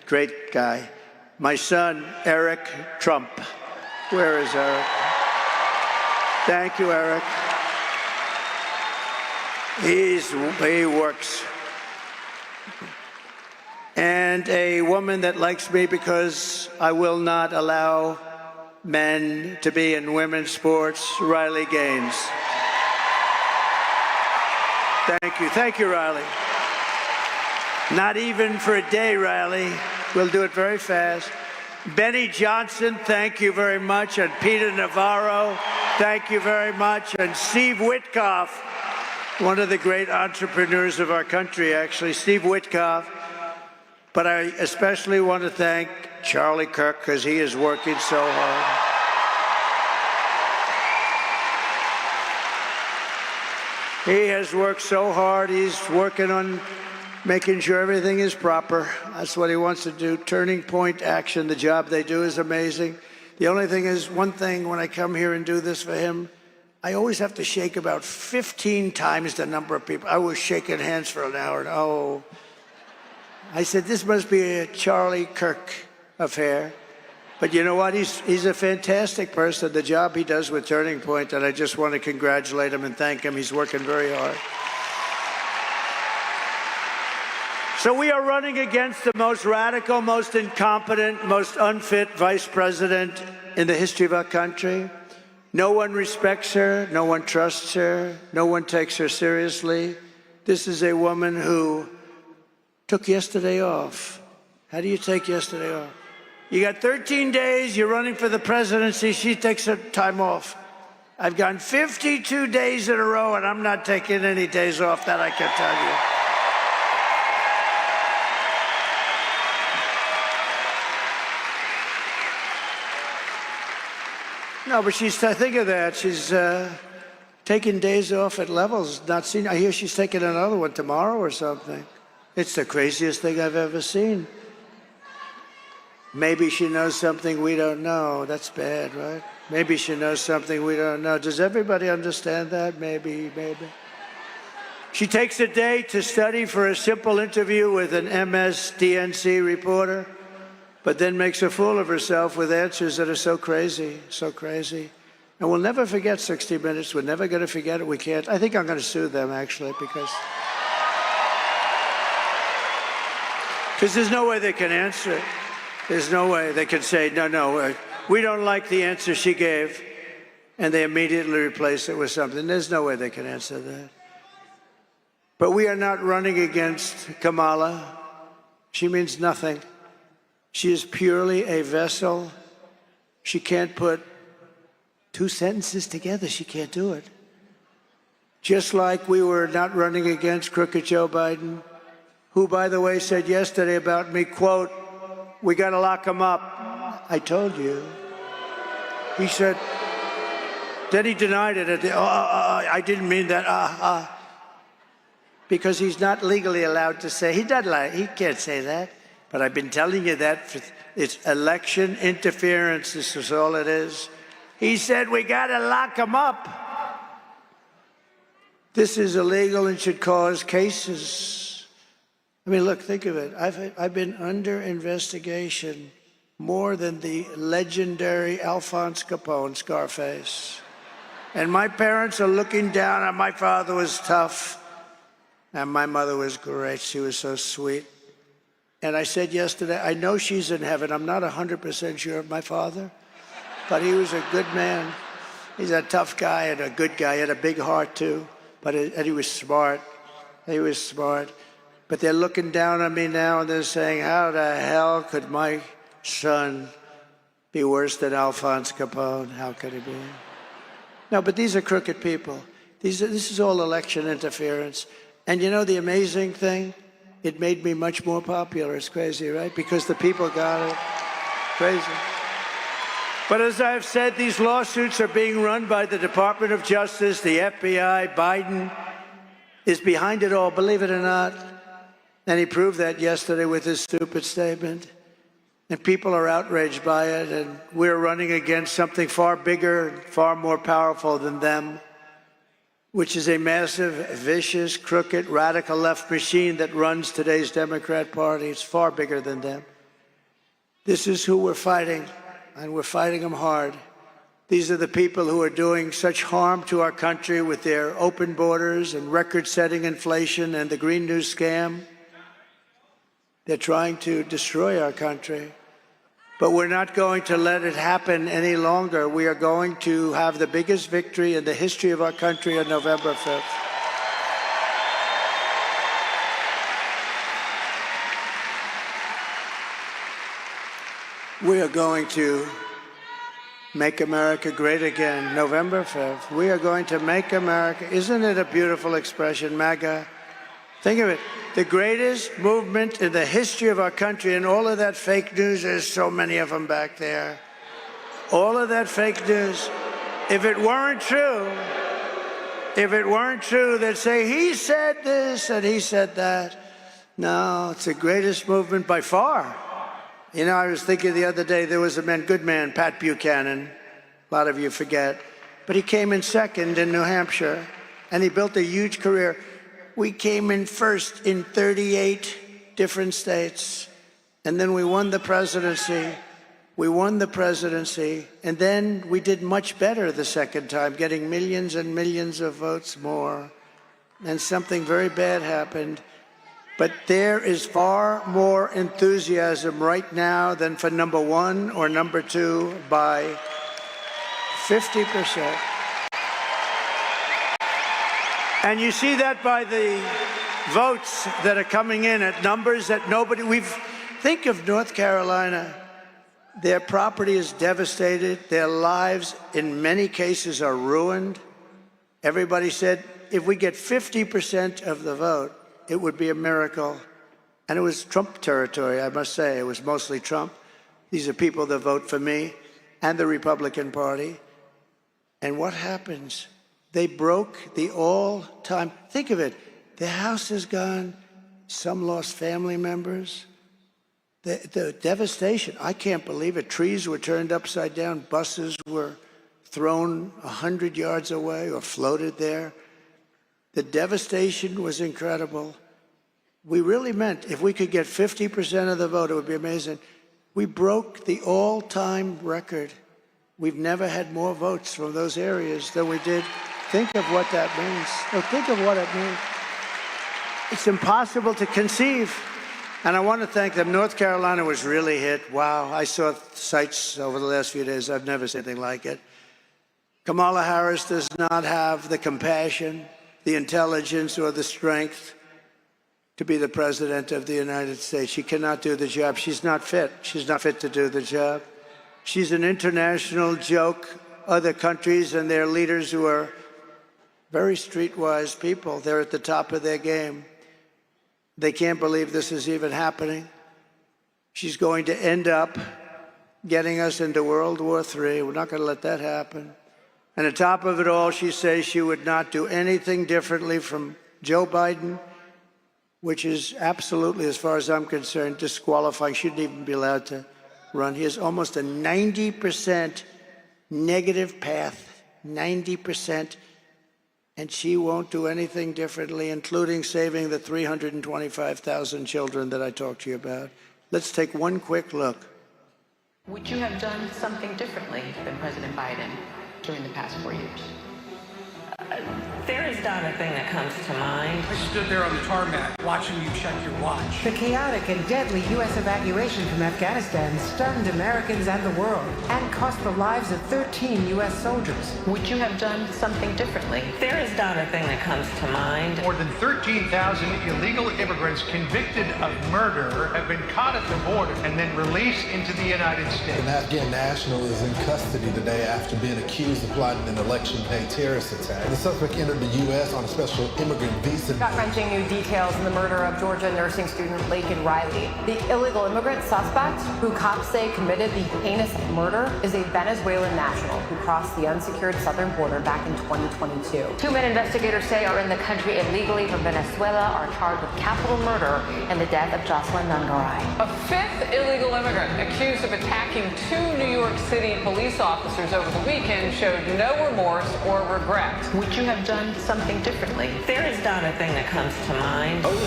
Speaker 2: Great guy. My son, Eric Trump. Where is Eric? Thank you, Eric. He works. And a woman that likes me because I will not allow men to be in women's sports, Riley Gaines. Thank you. Thank you, Riley. Not even for a day, Riley. We'll do it very fast. Benny Johnson, thank you very much. And Peter Navarro, thank you very much. And Steve Witkoff, one of the great entrepreneurs of our country, actually, Steve Witkoff. But I especially want to thank Charlie Kirk, because he is working so hard. He has worked so hard. He's working on making sure everything is proper. That's what he wants to do. Turning Point Action, the job they do is amazing. The only thing is, one thing when I come here and do this for him, I always have to shake about 15 times the number of people. I was shaking hands for an hour. And oh, I said, this must be a Charlie Kirk affair. But you know what? He's a fantastic person. The job he does with Turning Point, and I just want to congratulate him and thank him. He's working very hard. So we are running against the most radical, most incompetent, most unfit vice president in the history of our country. No one respects her. No one trusts her. No one takes her seriously. This is a woman who took yesterday off. How do you take yesterday off? You got 13 days, you're running for the presidency, she takes her time off. I've gone 52 days in a row, and I'm not taking any days off, that I can tell you. No, but she's, think of that, she's taking days off at levels not seen. I hear she's taking another one tomorrow or something. It's the craziest thing I've ever seen. Maybe she knows something we don't know. That's bad, right? Maybe she knows something we don't know. Does everybody understand that? Maybe. She takes a day to study for a simple interview with an MSDNC reporter, but then makes a fool of herself with answers that are so crazy. And we'll never forget 60 Minutes. We're never going to forget it. We can't. I think I'm going to sue them, actually, because there's no way they can answer it. There's no way they can say, no, we don't like the answer she gave, and they immediately replace it with something. There's no way they can answer that. But we are not running against Kamala. She means nothing. She is purely a vessel. She can't put two sentences together. She can't do it. Just like we were not running against crooked Joe Biden, who, by the way, said yesterday about me, quote, we got to lock him up. I told you. He said, then he denied it. I didn't mean that. Because he's not legally allowed to say. He can't say that. But I've been telling you that. It's election interference. This is all it is. He said, we got to lock him up. This is illegal and should cause cases. I mean, look, think of it. I've been under investigation more than the legendary Alphonse Capone, Scarface. And my parents are looking down, and my father was tough, and my mother was great. She was so sweet. And I said yesterday, I know she's in heaven. I'm not 100% sure of my father, but he was a good man. He's a tough guy and a good guy. He had a big heart, too. And he was smart. He was smart. But they're looking down on me now and they're saying, how the hell could my son be worse than Alphonse Capone? How could he be? No, but these are crooked people. This is all election interference. And you know the amazing thing? It made me much more popular. It's crazy, right? Because the people got it. Crazy. But as I've said, these lawsuits are being run by the Department of Justice, the FBI. Biden is behind it all, believe it or not. And he proved that yesterday with his stupid statement. And people are outraged by it, and we're running against something far bigger, far more powerful than them, which is a massive, vicious, crooked, radical left machine that runs today's Democrat Party. It's far bigger than them. This is who we're fighting, and we're fighting them hard. These are the people who are doing such harm to our country with their open borders and record-setting inflation and the Green New scam. They're trying to destroy our country. But we're not going to let it happen any longer. We are going to have the biggest victory in the history of our country on November 5th. We are going to make America great again, November 5th. We are going to make America. Isn't it a beautiful expression, MAGA? Think of it. The greatest movement in the history of our country, and all of that fake news, there's so many of them back there. All of that fake news. If it weren't true, they'd say, he said this and he said that. No, it's the greatest movement by far. You know, I was thinking the other day, there was a good man, Pat Buchanan. A lot of you forget. But he came in second in New Hampshire, and he built a huge career. We came in first in 38 different states, and then we won the presidency. And then we did much better the second time, getting millions and millions of votes more. And something very bad happened. But there is far more enthusiasm right now than for number one or number two by 50%. And you see that by the votes that are coming in at numbers that think of North Carolina. Their property is devastated. Their lives, in many cases, are ruined. Everybody said, if we get 50% of the vote, it would be a miracle. And it was Trump territory, I must say. It was mostly Trump. These are people that vote for me and the Republican Party. And what happens? They broke the all-time, think of it, the house is gone, some lost family members. The devastation, I can't believe it. Trees were turned upside down, buses were thrown 100 yards away or floated there. The devastation was incredible. We really meant if we could get 50% of the vote, it would be amazing. We broke the all-time record. We've never had more votes from those areas than we did. Think of what that means. Oh, think of what it means. It's impossible to conceive. And I want to thank them. North Carolina was really hit. Wow, I saw sites over the last few days. I've never seen anything like it. Kamala Harris does not have the compassion, the intelligence, or the strength to be the president of the United States. She cannot do the job. She's not fit. She's not fit to do the job. She's an international joke. Other countries and their leaders who are very streetwise people, they're at the top of their game. They can't believe this is even happening. She's going to end up getting us into World War III. We're not going to let that happen. And on top of it all, she says she would not do anything differently from Joe Biden, which is absolutely, as far as I'm concerned, disqualifying. Shouldn't even be allowed to run. He has almost a 90% negative path, 90%. And she won't do anything differently, including saving the 325,000 children that I talked to you about. Let's take one quick look.
Speaker 5: Would you have done something differently than President Biden during the past 4 years?
Speaker 12: There is
Speaker 7: not a thing that comes to mind.
Speaker 22: I stood there on the tarmac watching you check your watch.
Speaker 23: The chaotic and deadly U.S. evacuation from Afghanistan stunned Americans and the world and cost the lives of 13 U.S. soldiers.
Speaker 5: Would you have done something differently?
Speaker 7: There is not a thing that comes to mind.
Speaker 24: More than 13,000 illegal immigrants convicted of murder have been caught at the border and then released into the United States.
Speaker 14: An Afghan national is in custody today after being accused of plotting an election day terrorist attack. The suspect entered the U.S. on a special immigrant visa.
Speaker 4: Gut-wrenching new details in the murder of Georgia nursing student Laken Riley. The illegal immigrant suspect, who cops say committed the heinous murder, is a Venezuelan national who crossed the unsecured southern border back in 2022. Two men investigators say are in the country illegally from Venezuela are charged with capital murder in the death of Jocelyn Nungaray.
Speaker 5: A fifth illegal immigrant accused of attacking two New York City police officers over the weekend showed no remorse or regret. Would you have done something differently?
Speaker 7: There is not a thing that comes to mind.
Speaker 10: Only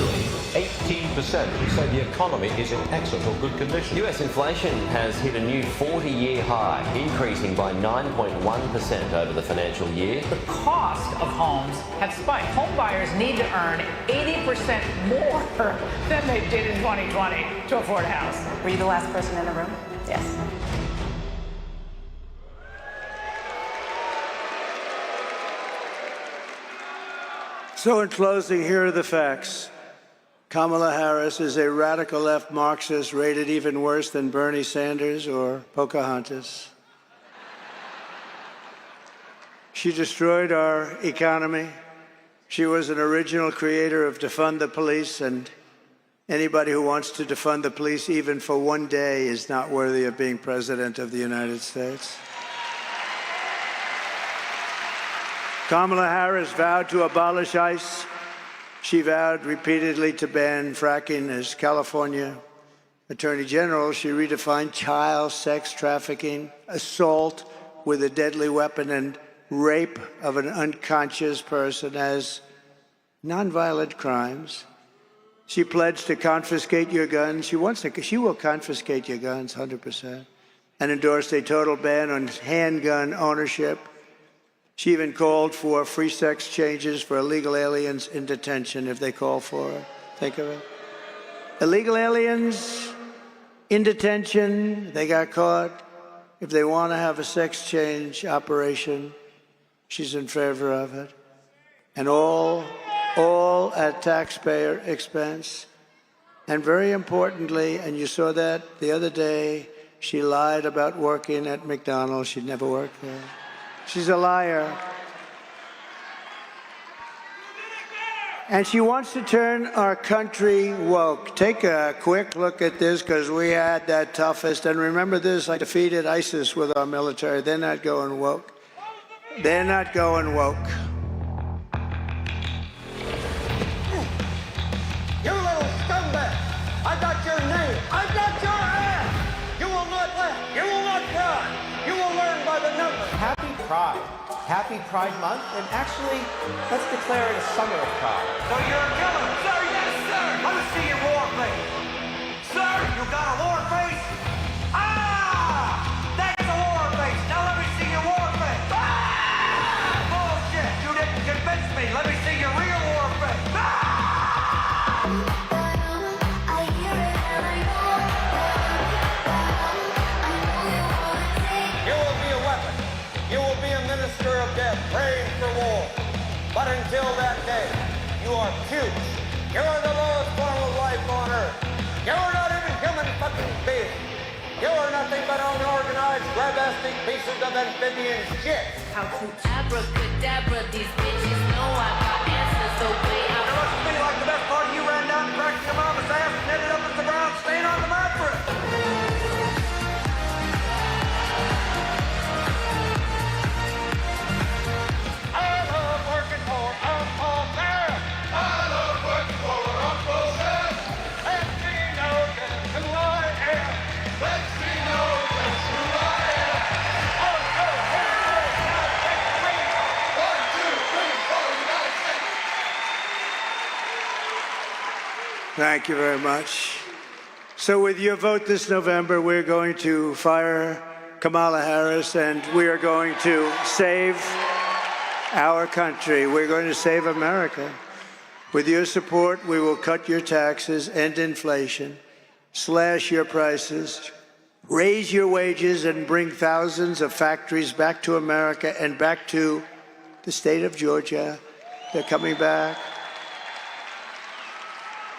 Speaker 10: 18% who say the economy is in excellent or good condition.
Speaker 18: US inflation has hit a new 40-year high, increasing by 9.1% over the financial year.
Speaker 25: The cost of homes have spiked. Home buyers need to earn 80% more than they did in 2020 to afford a house.
Speaker 4: Were you the last person in the room? Yes.
Speaker 2: So in closing, here are the facts. Kamala Harris is a radical left Marxist rated even worse than Bernie Sanders or Pocahontas. She destroyed our economy. She was an original creator of defund the police, and anybody who wants to defund the police even for one day is not worthy of being president of the United States. Kamala Harris vowed to abolish ICE. She vowed repeatedly to ban fracking. As California Attorney General, she redefined child sex trafficking, assault with a deadly weapon, and rape of an unconscious person as nonviolent crimes. She pledged to confiscate your guns. She will confiscate your guns 100%, and endorsed a total ban on handgun ownership. She even called for free sex changes for illegal aliens in detention if they call for it. Think of it. Illegal aliens in detention, they got caught. If they want to have a sex change operation, she's in favor of it. And all at taxpayer expense. And very importantly, and you saw that the other day, she lied about working at McDonald's. She'd never worked there. She's a liar. And she wants to turn our country woke. Take a quick look at this, because we had that toughest. And remember this, I defeated ISIS with our military. They're not going woke. They're not going woke.
Speaker 1: You little scumbag! I got your name! I got your ass! You will not laugh! You will not cry! You will learn by the numbers!
Speaker 26: Happy Pride. Happy Pride Month, and actually, let's declare it a summer of pride.
Speaker 1: So you're a killer? Sir, yes, sir! Let me see your war face! Sir, you got a war face? Ah! That's a war face! Now let me see your war face! Ah! Bullshit! You didn't convince me! Let me see your real war face! Ah! You will be a weapon. You will be a minister of death, praying for war. But until that day, you are puke. You are the lowest form of life on earth. You are not even human fucking being. You are nothing but unorganized, grabastic pieces of amphibian shit.
Speaker 3: How to abracadabra, these bitches know I got answers, so wait.
Speaker 1: It must be like the best part of you ran down and cracked your mama's ass and ended up at the ground stain on the mattress.
Speaker 2: Thank you very much. So with your vote this November, we're going to fire Kamala Harris, and we are going to save our country. We're going to save America. With your support, we will cut your taxes, end inflation, slash your prices, raise your wages, and bring thousands of factories back to America and back to the state of Georgia. They're coming back.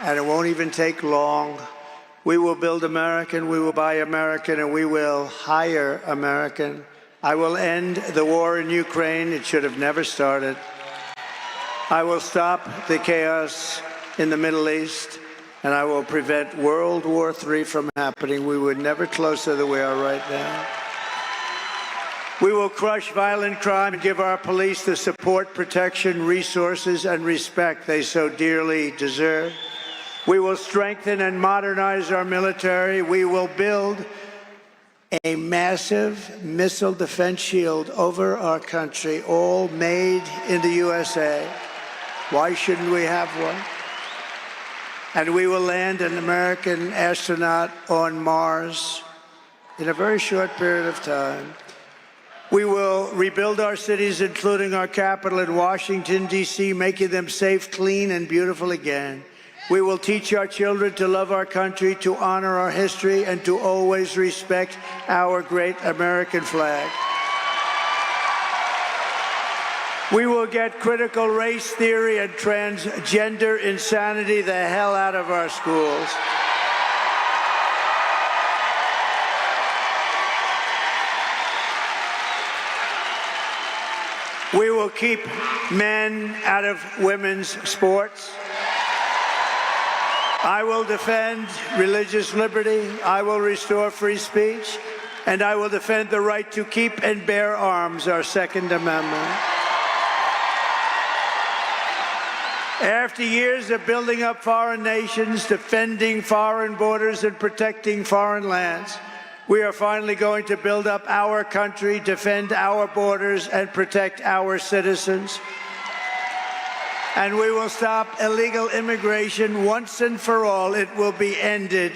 Speaker 2: And it won't even take long. We will build American, we will buy American, and we will hire American. I will end the war in Ukraine. It should have never started. I will stop the chaos in the Middle East, and I will prevent World War III from happening. We were never closer than we are right now. We will crush violent crime and give our police the support, protection, resources, and respect they so dearly deserve. We will strengthen and modernize our military. We will build a massive missile defense shield over our country, all made in the USA. Why shouldn't we have one? And we will land an American astronaut on Mars in a very short period of time. We will rebuild our cities, including our capital in Washington, D.C., making them safe, clean, and beautiful again. We will teach our children to love our country, to honor our history, and to always respect our great American flag. We will get critical race theory and transgender insanity the hell out of our schools. We will keep men out of women's sports. I will defend religious liberty. I will restore free speech. And I will defend the right to keep and bear arms, our Second Amendment. After years of building up foreign nations, defending foreign borders, and protecting foreign lands, we are finally going to build up our country, defend our borders, and protect our citizens. And we will stop illegal immigration once and for all. It will be ended.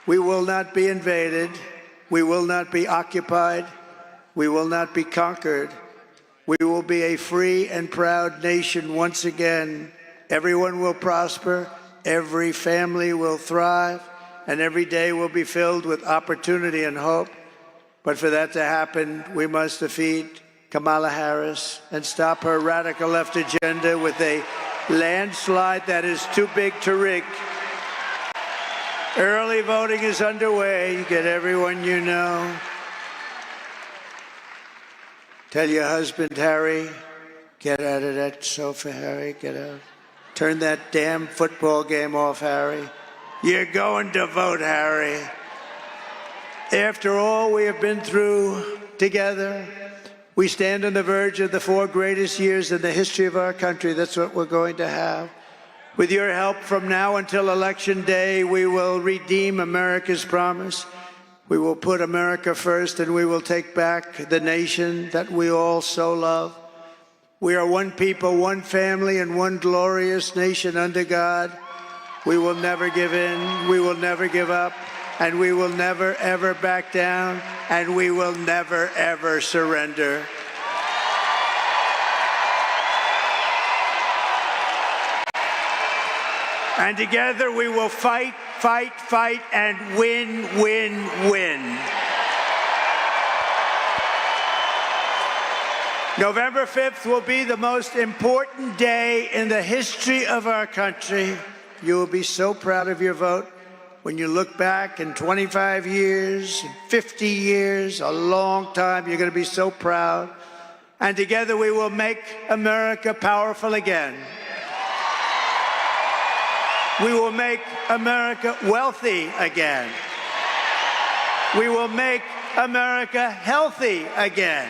Speaker 2: We will not be invaded. We will not be occupied. We will not be conquered. We will be a free and proud nation once again. Everyone will prosper. Every family will thrive. And every day will be filled with opportunity and hope. But for that to happen, we must defeat Kamala Harris and stop her radical left agenda with a landslide that is too big to rig. Early voting is underway. You get everyone you know. Tell your husband, Harry, get out of that sofa, Harry, get out. Turn that damn football game off, Harry. You're going to vote, Harry. After all we have been through together, we stand on the verge of the 4 greatest years in the history of our country. That's what we're going to have. With your help, from now until Election Day, we will redeem America's promise. We will put America first, and we will take back the nation that we all so love. We are one people, one family, and one glorious nation under God. We will never give in. We will never give up. And we will never, ever back down. And we will never, ever surrender. And together we will fight, fight, fight, and win, win, win. November 5th will be the most important day in the history of our country. You will be so proud of your vote when you look back in 25 years, 50 years, a long time. You're going to be so proud. And together we will make America powerful again. We will make America wealthy again. We will make America healthy again.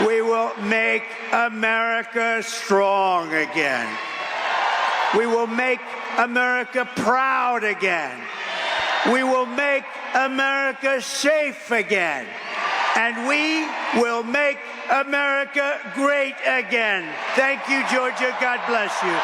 Speaker 2: We will make America strong again. We will make America proud again. We will make America safe again. And we will make America great again. Thank you, Georgia. God bless you.